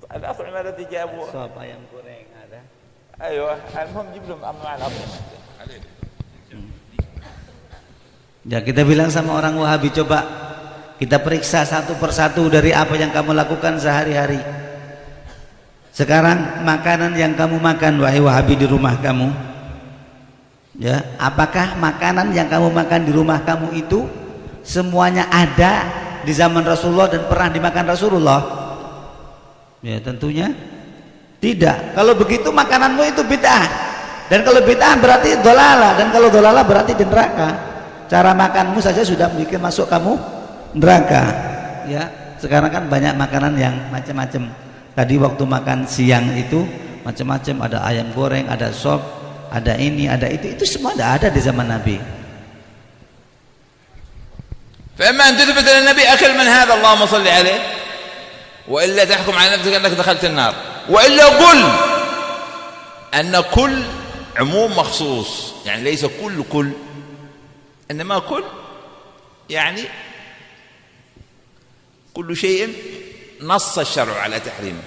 الأطعمة التي جابوها Sop ayam goreng ada. أيوة، المهم جيب لهم أنواع الأطعمة. Ya kita bilang sama orang Wahabi, coba kita periksa satu persatu dari apa yang kamu lakukan sehari-hari. Sekarang makanan yang kamu makan wahai Wahabi di rumah kamu, ya, apakah makanan yang kamu makan di rumah kamu itu semuanya ada di zaman Rasulullah dan pernah dimakan Rasulullah? Ya tentunya tidak. Kalau begitu makananmu itu bid'ah, dan kalau bid'ah berarti dolalah, dan kalau dolalah berarti di neraka. Cara makanmu saja sudah bikin masuk kamu neraka. Ya, sekarang kan banyak makanan yang macam-macam. Tadi waktu makan siang itu macam-macam, ada ayam goreng, ada sop, ada ini, ada itu semua ada di zaman Nabi. فإما أن تثبت أن النبي أكل من هذا اللهم صل عليه، وإلا تحكم على نفسك أنك دخلت النار، وإلا قل أن كل عموم مخصوص، يعني ليس كل إنما كل يعني كل شيء نص الشرع على تحريمه.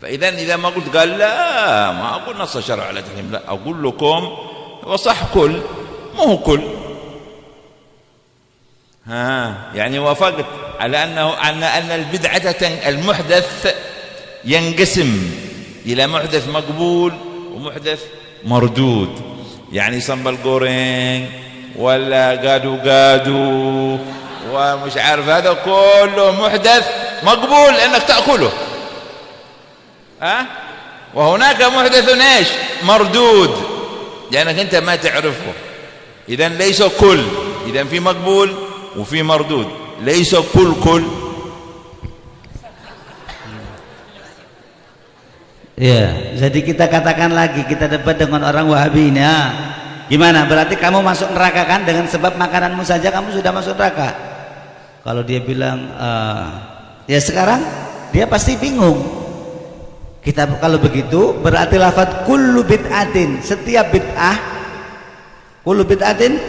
إذا ما قلت قال لا ما أقول نص الشرع على تحريمه، لا أقول لكم وصح كل مو هو كل. يعني وافقت على أن البدعة المحدث ينقسم إلى محدث مقبول ومحدث مردود. يعني صنب القرين ولا قادو ومش عارف، هذا كله محدث مقبول انك تأكله، وهناك محدث ايش مردود لانك انت ما تعرفه. اذا ليس كل، اذا في مقبول وفي مردود، ليس كل. Ya, jadi kita katakan lagi, kita debat dengan orang Wahabi ini, gimana? Berarti kamu masuk neraka kan? Dengan sebab makananmu saja kamu sudah masuk neraka. Kalau dia bilang, ya sekarang dia pasti bingung. Kita kalau begitu berarti lafaz kullu bid'atin, setiap bid'ah, kullu bid'atin,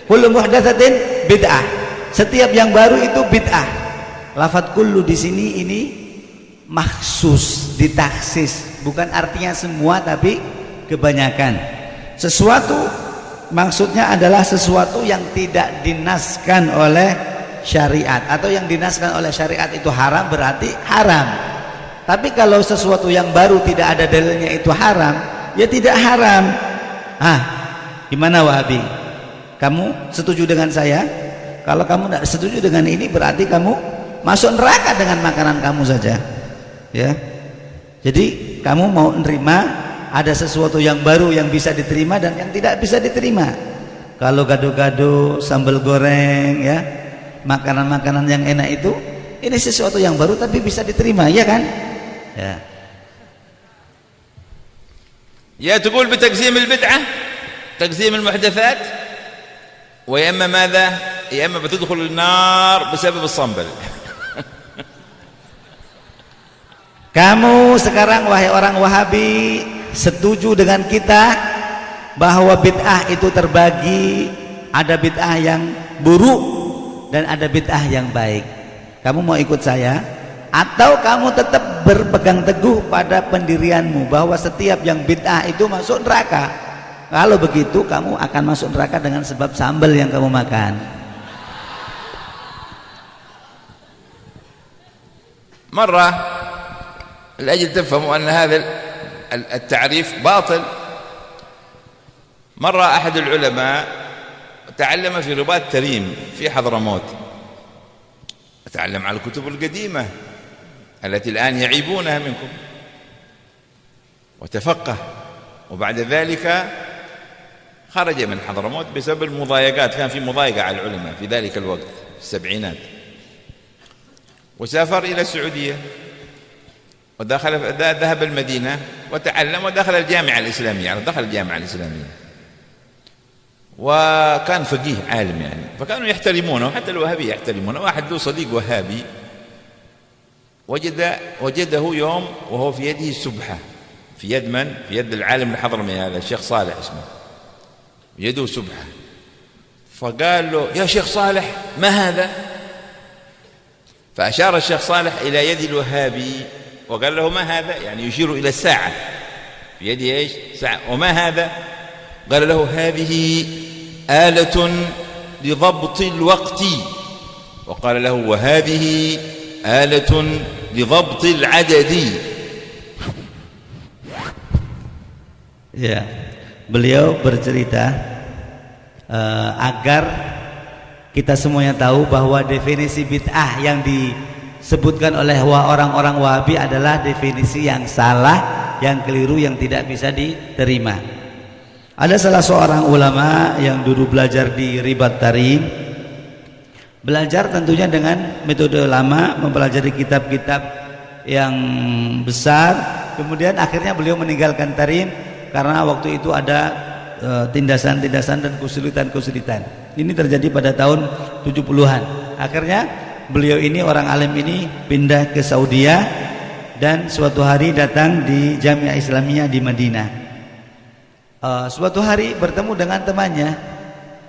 kullu muhdatsatin bid'ah, setiap yang baru itu bid'ah. Lafaz kullu di sini ini maksus, ditaksis, bukan artinya semua tapi kebanyakan. Sesuatu maksudnya adalah sesuatu yang tidak dinaskan oleh syariat, atau yang dinaskan oleh syariat itu haram berarti haram. Tapi kalau sesuatu yang baru tidak ada dalilnya itu haram, ya tidak haram. Gimana Wahabi? Kamu setuju dengan saya? Kalau kamu tidak setuju dengan ini berarti kamu masuk neraka dengan makanan kamu saja. Ya, jadi kamu mau nerima ada sesuatu yang baru yang bisa diterima dan yang tidak bisa diterima. Kalau gado-gado, sambal goreng, ya, makanan-makanan yang enak itu, ini sesuatu yang baru tapi bisa diterima, ya kan? Ya. يا تقول بتقسيم البدعة، تقسيم المحدثات، ويا إما ماذا؟ يا إما بتدخل النار بسبب الصنبل. Kamu sekarang wahai orang Wahabi setuju dengan kita bahwa bid'ah itu terbagi, ada bid'ah yang buruk dan ada bid'ah yang baik. Kamu mau ikut saya atau kamu tetap berpegang teguh pada pendirianmu bahwa setiap yang bid'ah itu masuk neraka? Kalau begitu kamu akan masuk neraka dengan sebab sambal yang kamu makan. مرة لأجل تفهموا أن هذا التعريف باطل، مرة أحد العلماء تعلم في رباط تريم في حضرموت، تعلم على الكتب القديمة التي الآن يعيبونها منكم، وتفقه، وبعد ذلك خرج من حضرموت بسبب المضايقات. كان في مضايقة على العلماء في ذلك الوقت في السبعينات، وسافر إلى السعودية ذهب المدينة وتعلم ودخل الجامعة الإسلامية، يعني دخل الجامعة الإسلامية، وكان فقيه عالم يعني، فكانوا يحترمونه، حتى الوهابية يحترمونه. واحد له صديق وهابي وجده يوم وهو في يده سبحة، في يد من؟ في يد العالم الحضرمي هذا الشيخ صالح اسمه، يده سبحة. فقال له: يا شيخ صالح ما هذا؟ فأشار الشيخ صالح إلى يد الوهابي وقال له: ما هذا؟ يعني يشير إلى الساعة، في يده إيش؟ ساعة. وما هذا؟ قال له: هذه آلة لضبط الوقت. وقال له: وهذه آلة لضبط العدد. Ya, beliau bercerita agar kita semuanya tahu bahwa definisi bid'ah yang disebutkan oleh orang-orang Wahabi adalah definisi yang salah, yang keliru, yang tidak bisa diterima. Ada salah seorang ulama yang dulu belajar di Ribat Tarim, belajar tentunya dengan metode lama, mempelajari kitab-kitab yang besar. Kemudian akhirnya beliau meninggalkan Tarim karena waktu itu ada tindasan-tindasan dan kesulitan-kesulitan. Ini terjadi pada tahun 70-an. Akhirnya beliau ini, orang alim ini, pindah ke Saudi dan suatu hari datang di Jamiah Islamiyah di Madinah. Suatu hari bertemu dengan temannya,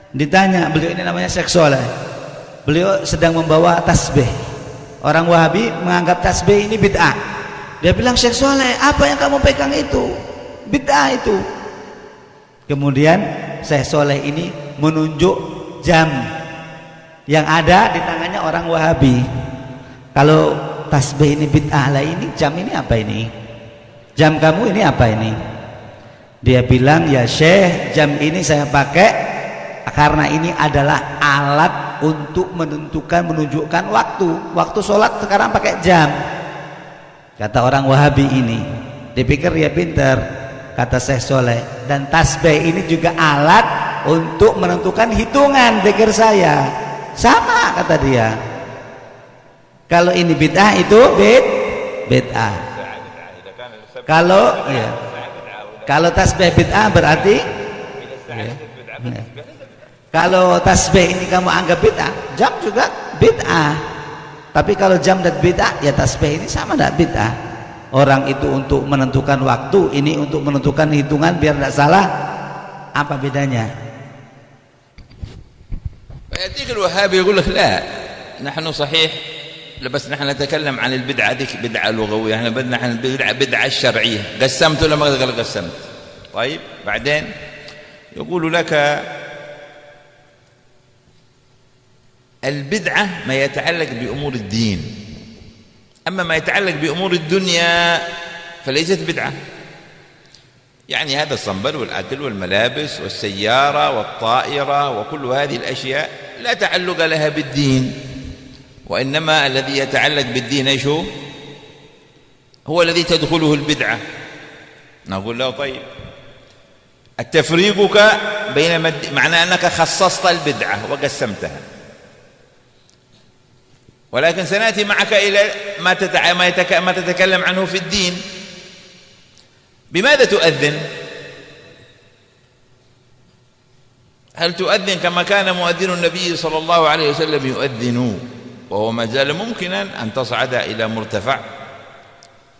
ditanya, beliau ini namanya Syekh Soleh, beliau sedang membawa tasbih. Orang Wahabi menganggap tasbih ini bid'ah. Dia bilang, Syekh Soleh, apa yang kamu pegang itu? Bid'ah itu. Kemudian Syekh Soleh ini menunjuk jam yang ada di tangannya orang Wahabi. Kalau tasbih ini bid'ah, lah ini jam ini apa ini? Jam kamu ini apa ini? Dia bilang, ya Syekh, jam ini saya pakai karena ini adalah alat untuk menunjukkan waktu. Waktu sholat sekarang pakai jam. Kata orang Wahabi ini, dipikir dia pintar. Kata Syekh Soleh, dan tasbih ini juga alat untuk menentukan hitungan, pikir saya. Sama, kata dia. Kalau ini bid'ah, itu bid'ah. Kalau tasbih bid'ah berarti kalau tasbih ini kamu anggap bid'ah, jam juga bid'ah. Tapi kalau jam dan bid'ah, ya tasbih ini sama, tidak bid'ah. Orang itu untuk menentukan waktu, ini untuk menentukan hitungan biar tidak salah. Apa bedanya? فيأتيك الوهابي يقول لك لا، نحن صحيح بس نحن نتكلم عن البدعة، ذيك بدعة لغوية، احنا بدنا عن البدعة الشرعية. قسمت ولا ما قال قسمت؟ طيب بعدين يقول لك البدعة ما يتعلق بأمور الدين، أما ما يتعلق بأمور الدنيا فليست بدعة. يعني هذا الصنبل والأكل والملابس والسيارة والطائرة وكل هذه الأشياء لا تعلق لها بالدين، وإنما الذي يتعلق بالدين إيش هو الذي تدخله البدعة. نقول له طيب التفريقك بين معنى أنك خصصت البدعة وقسمتها، ولكن سنأتي معك إلى ما تتكلم عنه في الدين. بماذا تؤذن؟ هل تؤذن كما كان مؤذن النبي صلى الله عليه وسلم يؤذن وهو ما زال ممكنا أن تصعد إلى مرتفع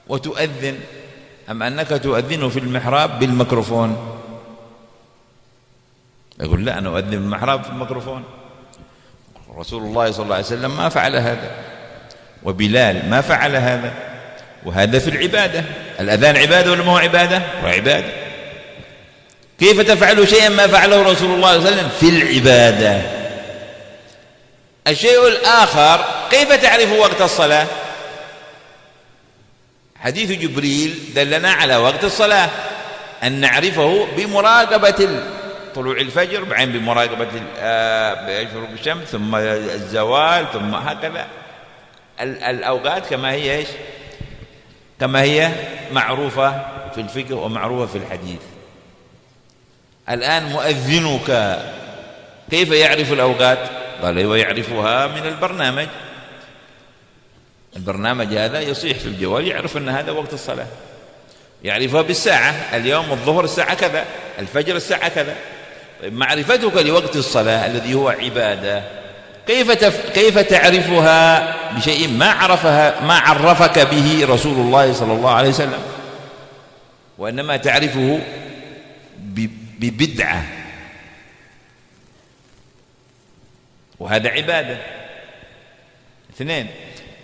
وتؤذن، أم أنك تؤذن في المحراب بالميكروفون؟ يقول لا، أنا أؤذن بالمحراب في الميكروفون. رسول الله صلى الله عليه وسلم ما فعل هذا، وبلال ما فعل هذا، وهذا في العبادة. الأذان عبادة ولا ما هو عبادة؟ وعبادة. كيف تفعل شيئا ما فعله رسول الله صلى الله عليه وسلم في العبادة؟ الشيء الآخر، كيف تعرف وقت الصلاة؟ حديث جبريل دلنا على وقت الصلاة، أن نعرفه بمراقبة طلوع الفجر، بعدين بمراقبة شروق الشمس، ثم الزوال، ثم هكذا الأوقات كما هي إيش؟ كما هي معروفة في الفقه ومعروفة في الحديث. الآن مؤذنك كيف يعرف الأوقات؟ قال ويعرفها من البرنامج. البرنامج هذا يصيح في الجوال، يعرف أن هذا وقت الصلاة، يعرفها بالساعة، اليوم الظهر الساعة كذا، الفجر الساعة كذا. طيب معرفتك لوقت الصلاة الذي هو عبادة، كيف تعرفها بشيء ما عرفك به رسول الله صلى الله عليه وسلم، وإنما تعرفه ببدعة، وهذا عبادة. 2.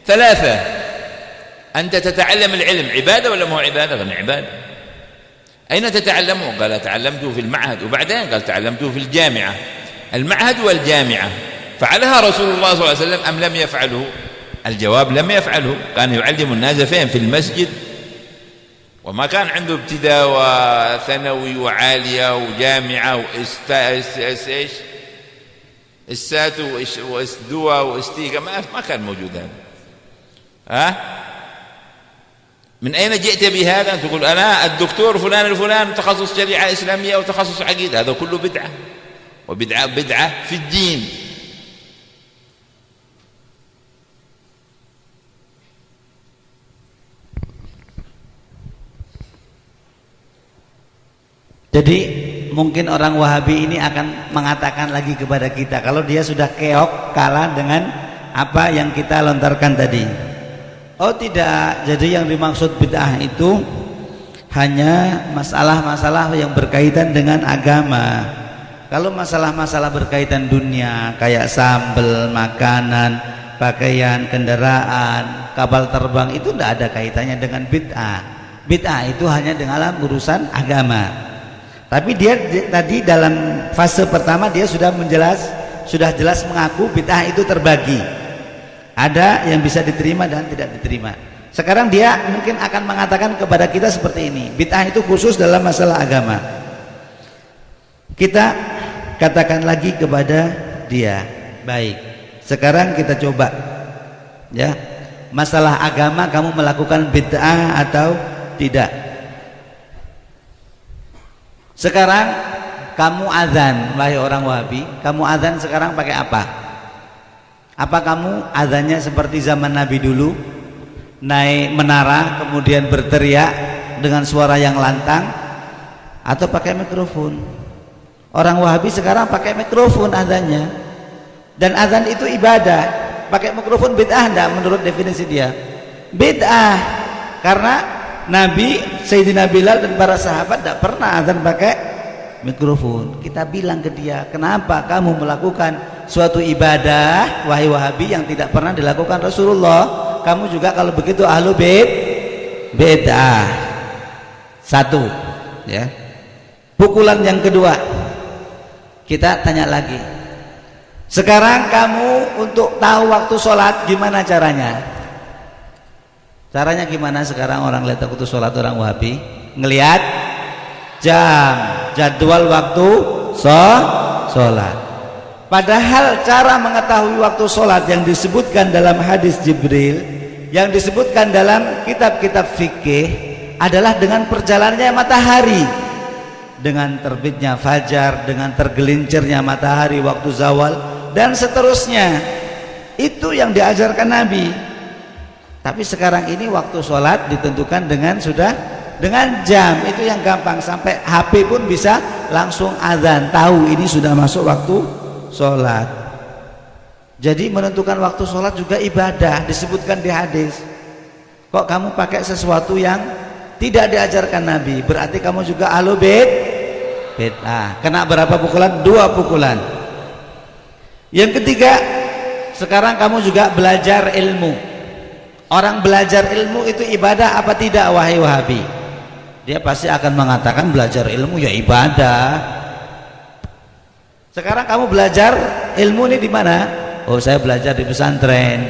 3. أنت تتعلم العلم، عبادة ولا مو عبادة؟ قال عبادة. أين تتعلمه؟ قال تعلمته في المعهد، وبعدين قال تعلمته في الجامعة. المعهد والجامعة فعلها رسول الله صلى الله عليه وسلم أم لم يفعله؟ الجواب لم يفعله. كان يعلم الناس فين؟ في المسجد، وما كان عنده ابتداء وثانوي وعالية وجامعة إسات وإسدوة وإستيقة، ما كان موجود هذا. من أين جئت بهذا؟ تقول أنا الدكتور فلان الفلان تخصص شريعة إسلامية وتخصص عقيدة، هذا كله بدعة، وبدعة في الدين. Jadi mungkin orang Wahabi ini akan mengatakan lagi kepada kita kalau dia sudah keok kalah dengan apa yang kita lontarkan tadi. Oh tidak, jadi yang dimaksud bid'ah itu hanya masalah-masalah yang berkaitan dengan agama. Kalau masalah-masalah berkaitan dunia kayak sambel, makanan, pakaian, kendaraan, kapal terbang, itu tidak ada kaitannya dengan bid'ah. Bid'ah itu hanya dengan urusan agama. Tapi dia tadi dalam fase pertama dia sudah jelas mengaku bid'ah itu terbagi. Ada yang bisa diterima dan tidak diterima. Sekarang dia mungkin akan mengatakan kepada kita seperti ini, bid'ah itu khusus dalam masalah agama. Kita katakan lagi kepada dia, baik, sekarang kita coba ya, masalah agama kamu melakukan bid'ah atau tidak. Sekarang kamu azan, wahai orang Wahabi, kamu azan sekarang pakai apa? Apa kamu azannya seperti zaman Nabi dulu, naik menara kemudian berteriak dengan suara yang lantang, atau pakai mikrofon? Orang Wahabi sekarang pakai mikrofon azannya, dan azan itu ibadah. Pakai mikrofon bid'ah enggak menurut definisi dia? Bid'ah, karena Nabi, Sayyidina Bilal dan para sahabat tidak pernah azan pakai mikrofon. Kita bilang ke dia, kenapa kamu melakukan suatu ibadah, wahai Wahabi, yang tidak pernah dilakukan Rasulullah? Kamu juga kalau begitu ahlu bid'ah. 1 ya. Pukulan yang kedua, kita tanya lagi, sekarang kamu untuk tahu waktu sholat gimana caranya? Caranya gimana sekarang orang lihat waktu sholat orang Wahabi? Ngelihat jadwal waktu sholat. Padahal cara mengetahui waktu sholat yang disebutkan dalam hadis Jibril, yang disebutkan dalam kitab-kitab fikih adalah dengan perjalanannya matahari, dengan terbitnya fajar, dengan tergelincirnya matahari waktu zawal, dan seterusnya. Itu yang diajarkan Nabi. Tapi sekarang ini waktu sholat ditentukan dengan jam, itu yang gampang, sampai HP pun bisa langsung azan, tahu ini sudah masuk waktu sholat. Jadi menentukan waktu sholat juga ibadah, disebutkan di hadis. Kok kamu pakai sesuatu yang tidak diajarkan Nabi? Berarti kamu juga ahlu bid'ah. Kena berapa pukulan? 2 pukulan. Yang ketiga, sekarang kamu juga belajar ilmu. Orang belajar ilmu itu ibadah apa tidak, wahai Wahabi? Dia pasti akan mengatakan belajar ilmu ya ibadah. Sekarang kamu belajar ilmu ini di mana? Oh, saya belajar di pesantren.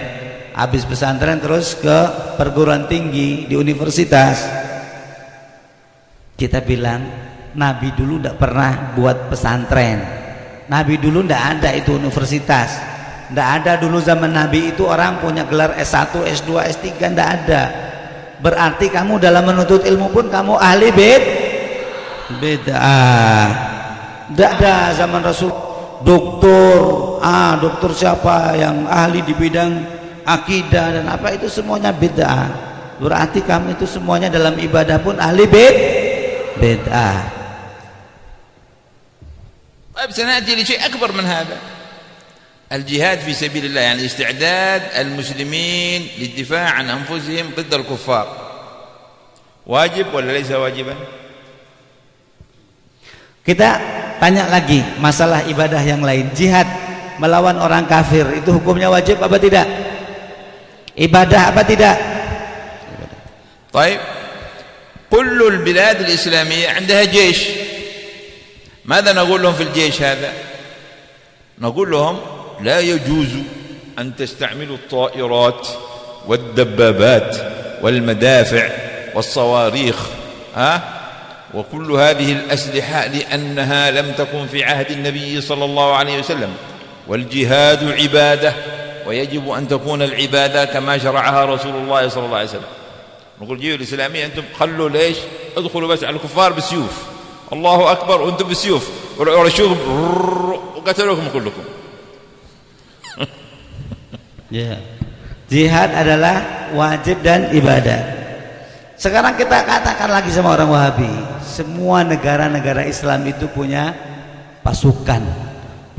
Habis pesantren terus ke perguruan tinggi di universitas. Kita bilang Nabi dulu tidak pernah buat pesantren. Nabi dulu tidak ada itu universitas. Tidak ada dulu zaman Nabi itu orang punya gelar S1, S2, S3, tidak ada. Berarti kamu dalam menuntut ilmu pun kamu ahli bid'ah. Tidak ada zaman Rasul doktor siapa yang ahli di bidang akidah dan apa itu semuanya bid'ah. Berarti kami itu semuanya dalam ibadah pun ahli bid'ah. طيب سنأتي لشيء أكبر من هذا، الجهاد في سبيل الله، يعني استعداد المسلمين للدفاع عن أنفسهم ضد الكفار، واجب ولا ليس واجبا؟ Kita tanya lagi masalah ibadah yang lain. Jihad melawan orang kafir itu hukumnya wajib apa tidak? Ibadah apa tidak? طيب كل البلاد الإسلامية عندها جيش، ماذا نقول لهم في الجيش هذا؟ نقول لهم لا يجوز أن تستعملوا الطائرات والدبابات والمدافع والصواريخ وكل هذه الأسلحة لأنها لم تكن في عهد النبي صلى الله عليه وسلم، والجهاد عبادة ويجب أن تكون العبادة كما شرعها رسول الله صلى الله عليه وسلم. نقول جيوا الإسلامية أنتم خلوا ليش ادخلوا بس على الكفار بالسيوف، الله أكبر وأنتم بالسيوف ورشوهم وقتلوكم كلكم. Jihad adalah wajib dan ibadah. Sekarang kita katakan lagi sama orang Wahabi, semua negara-negara Islam itu punya pasukan,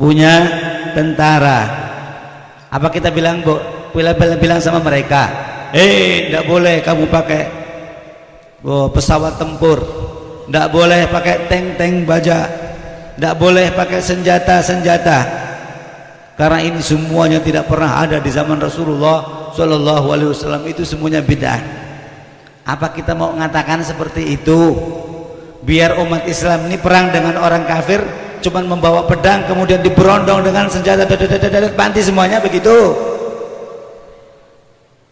punya tentara. Apa kita bilang sama mereka, tidak boleh kamu pakai pesawat tempur, tidak boleh pakai tank-tank baja, tidak boleh pakai senjata-senjata, karena ini semuanya tidak pernah ada di zaman Rasulullah Shallallahu Alaihi Wasallam, itu semuanya bid'ah. Apa kita mau mengatakan seperti itu? Biar umat Islam ini perang dengan orang kafir cuman membawa pedang kemudian diberondong dengan senjata panti semuanya begitu?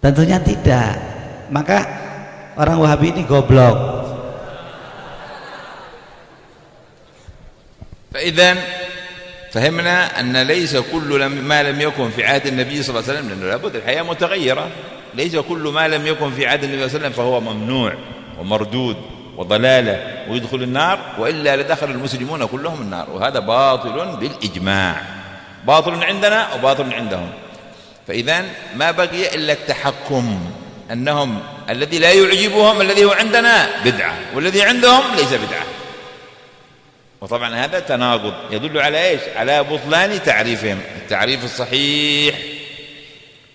Tentunya tidak. Maka orang Wahabi ini goblok. فإذن فهمنا أن ليس كل ما لم يكن في عهد النبي صلى الله عليه وسلم، لأنه لابد الحياة متغيرة، ليس كل ما لم يكن في عهد النبي صلى الله عليه وسلم فهو ممنوع ومردود وضلالة ويدخل النار، وإلا لدخل المسلمون كلهم النار، وهذا باطل بالإجماع، باطل عندنا وباطل عندهم. فإذن ما بقي إلا التحكم، أنهم الذي لا يعجبهم الذي هو عندنا بدعة والذي عندهم ليس بدعة. وطبعا هذا تناقض يدل على ايش؟ على بطلان تعريفهم.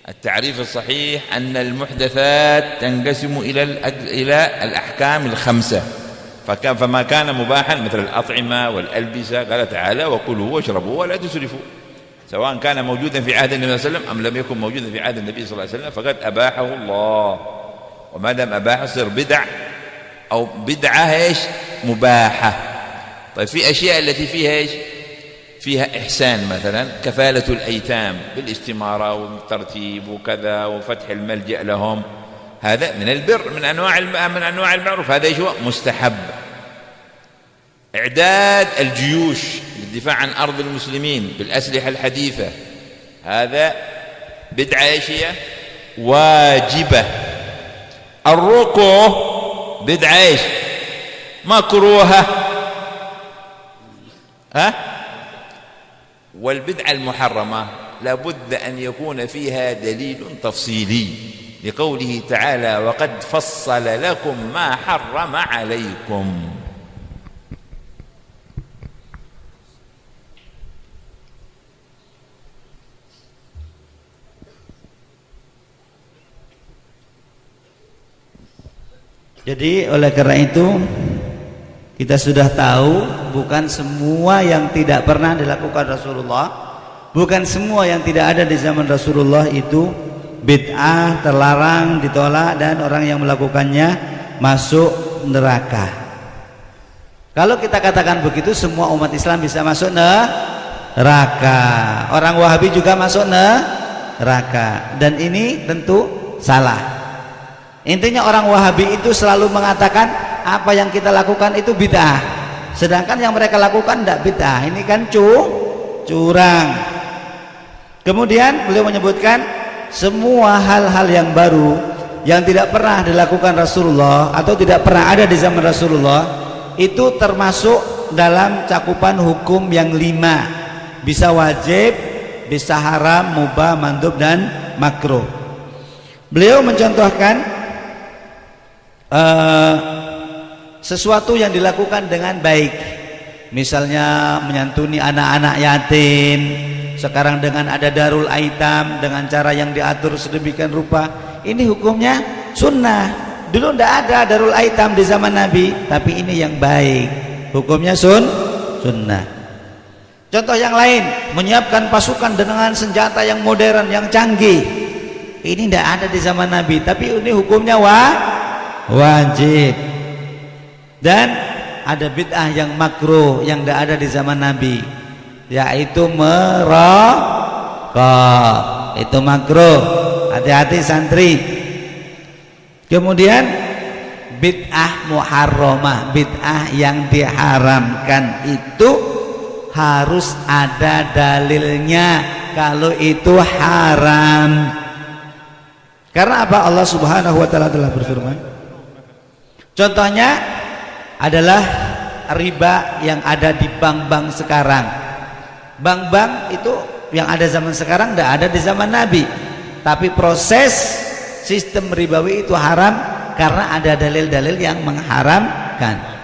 التعريف الصحيح أن المحدثات تنقسم إلى الأحكام الخمسة، فما كان مباحا مثل الأطعمة والألبسة قال تعالى وكلوا واشربوا ولا تسرفوا، سواء كان موجودا في عهد النبي صلى الله عليه وسلم أم لم يكن موجودا في عهد النبي صلى الله عليه وسلم فقد أباحه الله، وما دام أباحه يصير بدع أو بدعة ايش؟ مباحة. طيب في أشياء التي فيها ايش؟ فيها إحسان، مثلا كفالة الأيتام بالاستمارة والترتيب وكذا وفتح الملجأ لهم، هذا من البر، من أنواع المعروف، هذا ايش هو؟ مستحب. إعداد الجيوش للدفاع عن أرض المسلمين بالأسلحة الحديثة، هذا بدعة ايش هي؟ واجبة. الركوع بدعة ايش؟ مكروهة. والبدعة المحرمة لابد أن يكون فيها دليل تفصيلي لقوله تعالى وقد فصل لكم ما حرم عليكم. Jadi oleh karena itu kita sudah tahu bukan semua yang tidak pernah dilakukan Rasulullah, bukan semua yang tidak ada di zaman Rasulullah itu bid'ah, terlarang, ditolak, dan orang yang melakukannya masuk neraka. Kalau kita katakan begitu, semua umat Islam bisa masuk neraka, orang Wahabi juga masuk neraka, dan ini tentu salah. Intinya orang Wahabi itu selalu mengatakan apa yang kita lakukan itu bid'ah, sedangkan yang mereka lakukan tidak bid'ah. Ini kan curang. Kemudian beliau menyebutkan semua hal-hal yang baru yang tidak pernah dilakukan Rasulullah atau tidak pernah ada di zaman Rasulullah itu termasuk dalam cakupan hukum yang 5, bisa wajib, bisa haram, mubah, mandub, dan makruh. Beliau mencontohkan sesuatu yang dilakukan dengan baik, misalnya menyantuni anak-anak yatim. Sekarang dengan ada darul aitam dengan cara yang diatur sedemikian rupa, ini hukumnya sunnah. Dulu tidak ada darul aitam di zaman Nabi, tapi ini yang baik, hukumnya sunnah. Contoh yang lain, menyiapkan pasukan dengan senjata yang modern, yang canggih. Ini tidak ada di zaman Nabi, tapi ini hukumnya wajib. Dan ada bid'ah yang makruh yang tidak ada di zaman Nabi, yaitu merokok. Itu makruh, hati-hati santri. Kemudian bid'ah muharramah, bid'ah yang diharamkan itu harus ada dalilnya kalau itu haram. Karena apa? Allah Subhanahu wa taala telah berfirman. Contohnya adalah riba yang ada di bank-bank sekarang. Bank-bank itu yang ada zaman sekarang tidak ada di zaman Nabi. Tapi proses sistem ribawi itu haram karena ada dalil-dalil yang mengharamkan.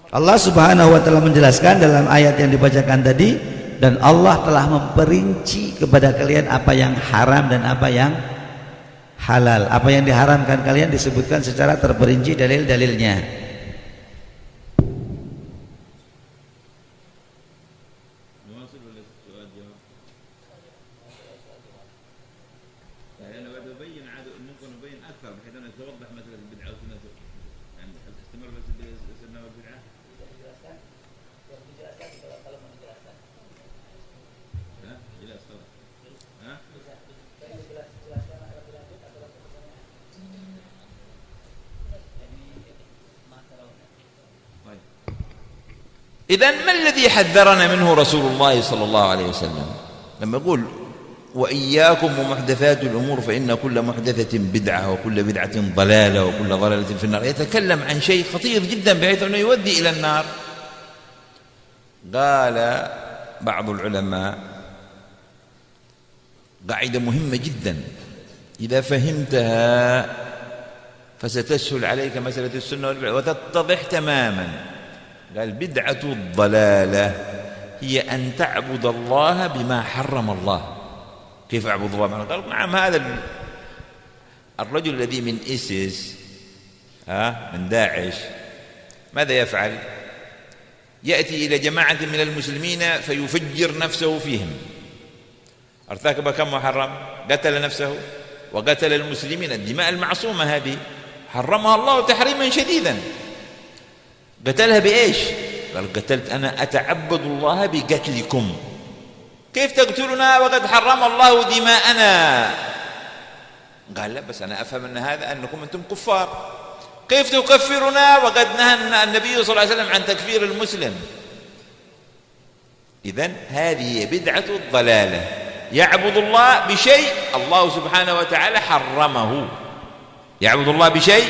Allah Subhanahu wa taala menjelaskan dalam ayat yang dibacakan tadi, dan Allah telah memperinci kepada kalian apa yang haram dan apa yang halal. Apa yang diharamkan kalian disebutkan secara terperinci dalil-dalilnya. إذن ما الذي حذرنا منه رسول الله صلى الله عليه وسلم لما يقول وإياكم ومحدثات الأمور فإن كل محدثة بدعة وكل بدعة ضلالة وكل ضلالة في النار؟ يتكلم عن شيء خطير جدا بحيث أنه يودي إلى النار. قال بعض العلماء قاعدة مهمة جدا إذا فهمتها فستسهل عليك مسألة السنة والبدعة وتتضح تماما. قال بدعة الضلالة هي أن تعبد الله بما حرم الله. كيف أعبد الله؟ قال نعم، هذا الرجل الذي من إيسيس من داعش ماذا يفعل؟ يأتي إلى جماعة من المسلمين فيفجر نفسه فيهم. ارتكب كم محرم؟ قتل نفسه وقتل المسلمين، الدماء المعصومة هذه حرمها الله تحريما شديدا. قتلها بإيش؟ قال قتلت أنا أتعبد الله بقتلكم. كيف تقتلنا وقد حرم الله دماءنا؟ قال لا، بس أنا أفهم أن هذا أنكم أنتم كفار. كيف تكفرنا وقد نهى النبي صلى الله عليه وسلم عن تكفير المسلم؟ إذن هذه بدعة الضلالة، يعبد الله بشيء الله سبحانه وتعالى حرمه. يعبد الله بشيء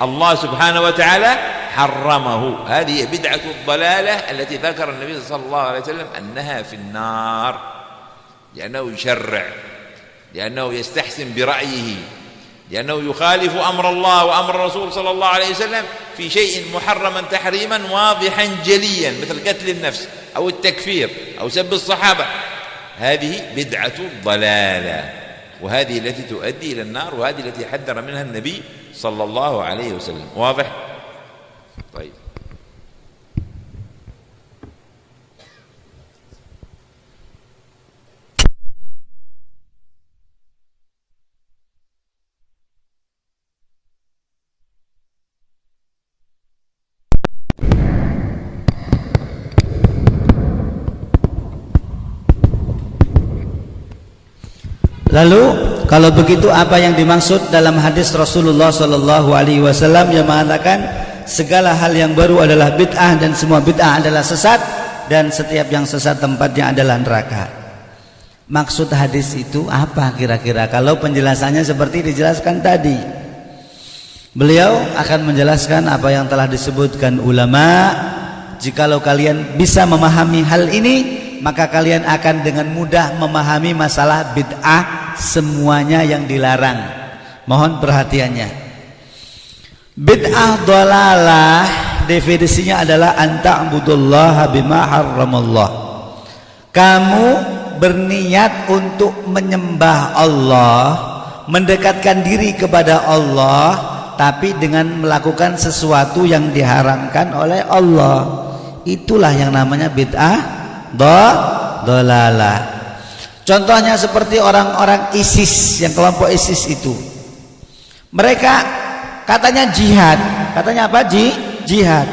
الله سبحانه وتعالى حرمه. هذه بدعة الضلالة التي ذكر النبي صلى الله عليه وسلم أنها في النار، لأنه يشرع، لأنه يستحسن برأيه، لأنه يخالف أمر الله وأمر الرسول صلى الله عليه وسلم في شيء محرما تحريما واضحا جليا، مثل قتل النفس أو التكفير أو سب الصحابة. هذه بدعة الضلالة، وهذه التي تؤدي إلى النار، وهذه التي حذر منها النبي صلى الله عليه وسلم. واضح؟ طيب. Lalu kalau begitu apa yang dimaksud dalam hadis Rasulullah sallallahu alaihi wasallam yang mengatakan segala hal yang baru adalah bid'ah dan semua bid'ah adalah sesat dan setiap yang sesat tempatnya adalah neraka? Maksud hadis itu apa kira-kira? Kalau penjelasannya seperti dijelaskan tadi, beliau akan menjelaskan apa yang telah disebutkan ulama. Jikalau kalian bisa memahami hal ini, maka kalian akan dengan mudah memahami masalah bid'ah semuanya yang dilarang. Mohon perhatiannya. Bid'ah dhalalah definisinya adalah anta'budullaha bima harramallah. Kamu berniat untuk menyembah Allah, mendekatkan diri kepada Allah, tapi dengan melakukan sesuatu yang diharamkan oleh Allah. Itulah yang namanya bid'ah dhalalah. Contohnya seperti orang-orang ISIS, yang kelompok ISIS itu. Mereka katanya jihad. Katanya apa? Jihad.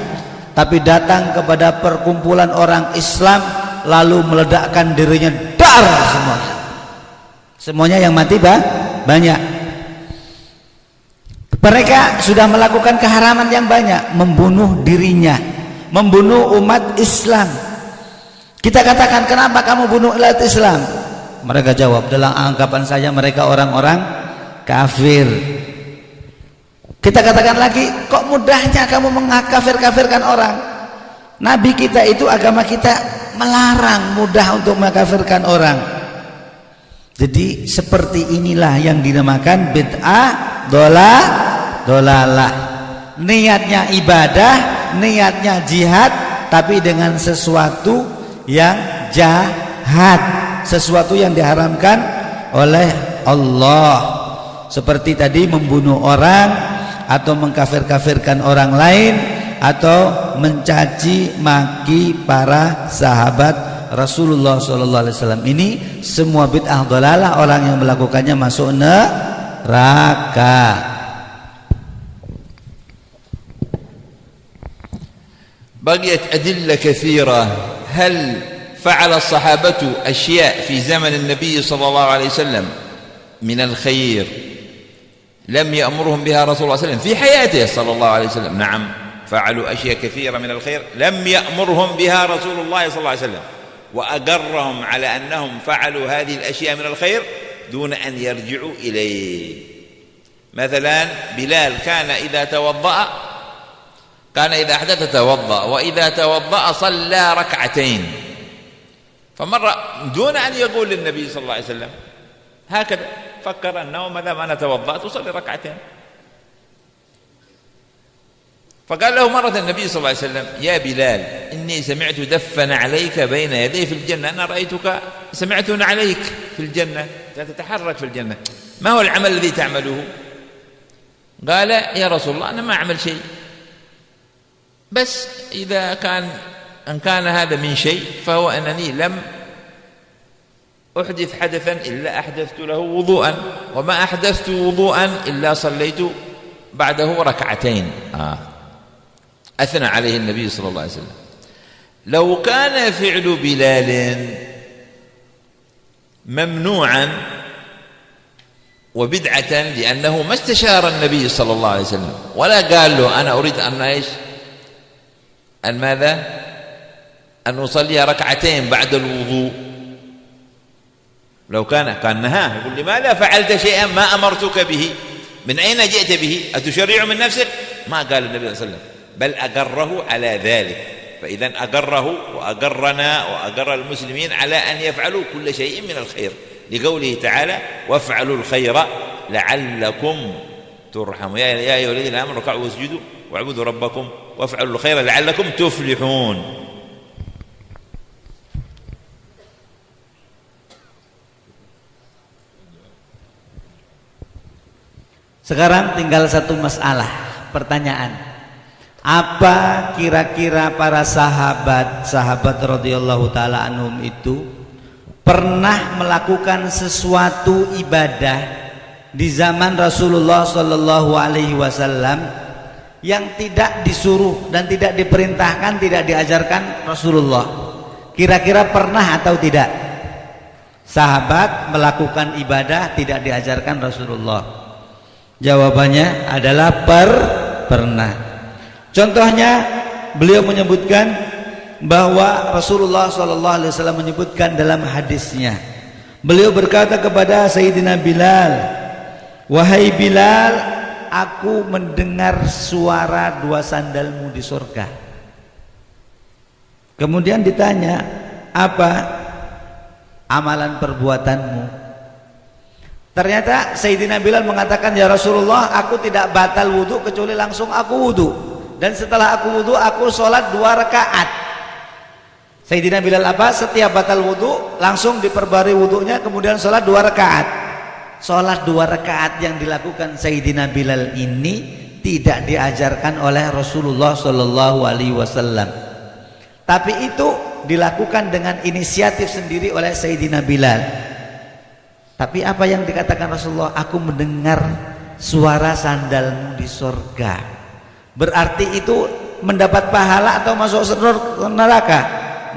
Tapi datang kepada perkumpulan orang Islam lalu meledakkan dirinya, dar semuanya. Semuanya yang mati banyak. Mereka sudah melakukan keharaman yang banyak, membunuh dirinya, membunuh umat Islam. Kita katakan, kenapa kamu bunuh umat Islam? Mereka jawab, dalam anggapan saya mereka orang-orang kafir. Kita katakan lagi, kok mudahnya kamu mengkafir-kafirkan orang? Nabi kita itu, agama kita melarang mudah untuk mengkafirkan orang. Jadi seperti inilah yang dinamakan bid'ah dhalalah. Niatnya ibadah, niatnya jihad, tapi dengan sesuatu yang jahat, sesuatu yang diharamkan oleh Allah. Seperti tadi membunuh orang, atau mengkafir-kafirkan orang lain, atau mencaci maki para sahabat Rasulullah SAW. Ini semua bid'ah dhalalah, orang yang melakukannya masuk neraka. بقيت أدلة كثيرة. هل فعل الصحابة أشياء في زمن النبي صلى الله عليه وسلم من الخير لم يأمرهم بها رسول الله صلى الله عليه وسلم في حياته صلى الله عليه وسلم؟ نعم، فعلوا أشياء كثيرة من الخير لم يأمرهم بها رسول الله صلى الله عليه وسلم، وأقرهم على أنهم فعلوا هذه الأشياء من الخير دون أن يرجعوا إليه. مثلا بلال كان إذا أحدث توضأ، وإذا توضأ صلى ركعتين، فمرة دون أن يقول للنبي صلى الله عليه وسلم، هكذا فكر أنه ما دام أنا توضأت أصلي ركعتين. فقال له مرة النبي صلى الله عليه وسلم: يا بلال، إني سمعت دفا عليك بين يدي في الجنة، أنا رأيتك سمعت عليك في الجنة تتحرك في الجنة، ما هو العمل الذي تعمله؟ قال: يا رسول الله، أنا ما أعمل شيء، بس إذا كان هذا من شيء فهو أنني لم أحدث حدثا إلا أحدثت له وضوءا، وما أحدثت وضوءا إلا صليت بعده ركعتين. أثنى عليه النبي صلى الله عليه وسلم. لو كان فعل بلال ممنوعا وبدعة لأنه ما استشار النبي صلى الله عليه وسلم ولا قال له أنا أريد أن أصلي ركعتين بعد الوضوء، لو كان نهاه، يقول لماذا فعلت شيئا ما أمرتك به؟ من أين جئت به؟ أتشرع من نفسك؟ ما قال النبي صلى الله عليه وسلم، بل أقره على ذلك. فإذا أقره وأقرنا وأقر المسلمين على أن يفعلوا كل شيء من الخير، لقوله تعالى: وافعلوا الخير لعلكم ترحمون، يا أيها الذين آمنوا اركعوا واسجدوا واعبدوا ربكم وافعلوا الخير لعلكم تفلحون. Sekarang tinggal satu masalah, pertanyaan. Apa kira-kira para sahabat radhiyallahu taala anhum itu pernah melakukan sesuatu ibadah di zaman Rasulullah sallallahu alaihi wasallam yang tidak disuruh dan tidak diperintahkan, tidak diajarkan Rasulullah? Kira-kira pernah atau tidak? Sahabat melakukan ibadah tidak diajarkan Rasulullah. Jawabannya adalah pernah. Contohnya, beliau menyebutkan bahwa Rasulullah SAW menyebutkan dalam hadisnya, beliau berkata kepada Sayyidina Bilal, wahai Bilal, aku mendengar suara dua sandalmu di surga. Kemudian ditanya, apa amalan perbuatanmu? Ternyata Sayyidina Bilal mengatakan, ya Rasulullah, aku tidak batal wudhu kecuali langsung aku wudhu, dan setelah aku wudhu aku sholat 2 rakaat. Sayyidina Bilal apa? Setiap batal wudhu langsung diperbarui wudhunya, kemudian sholat 2 rakaat. Sholat 2 rakaat yang dilakukan Sayyidina Bilal ini tidak diajarkan oleh Rasulullah Shallallahu Alaihi Wasallam, tapi itu dilakukan dengan inisiatif sendiri oleh Sayyidina Bilal. Tapi apa yang dikatakan Rasulullah? Aku mendengar suara sandalmu di sorga. Berarti itu mendapat pahala atau masuk neraka?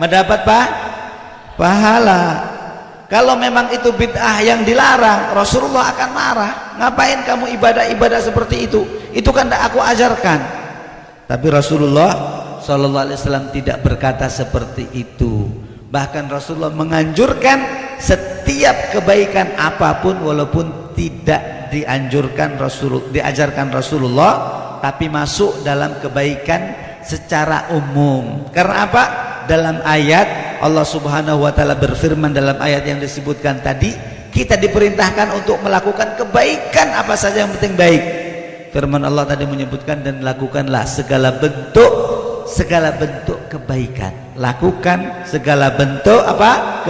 Mendapat pahala. Kalau memang itu bid'ah yang dilarang, Rasulullah akan marah. Ngapain kamu ibadah-ibadah seperti itu? Itu kan tidak aku ajarkan. Tapi Rasulullah Sallallahu Alaihi Wasallam tidak berkata seperti itu. Bahkan Rasulullah menganjurkan setiap kebaikan apapun, walaupun tidak diajarkan Rasulullah, tapi masuk dalam kebaikan secara umum. Karena apa? Dalam ayat Allah Subhanahu wa taala berfirman, dalam ayat yang disebutkan tadi, kita diperintahkan untuk melakukan kebaikan apa saja yang penting baik. Firman Allah tadi menyebutkan, dan lakukanlah segala bentuk kebaikan. Lakukan segala bentuk apa?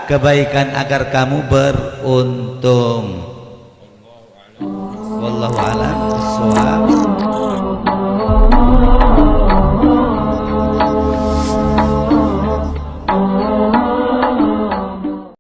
Kebaikan agar kamu beruntung. Wallahu a'lam bishawab.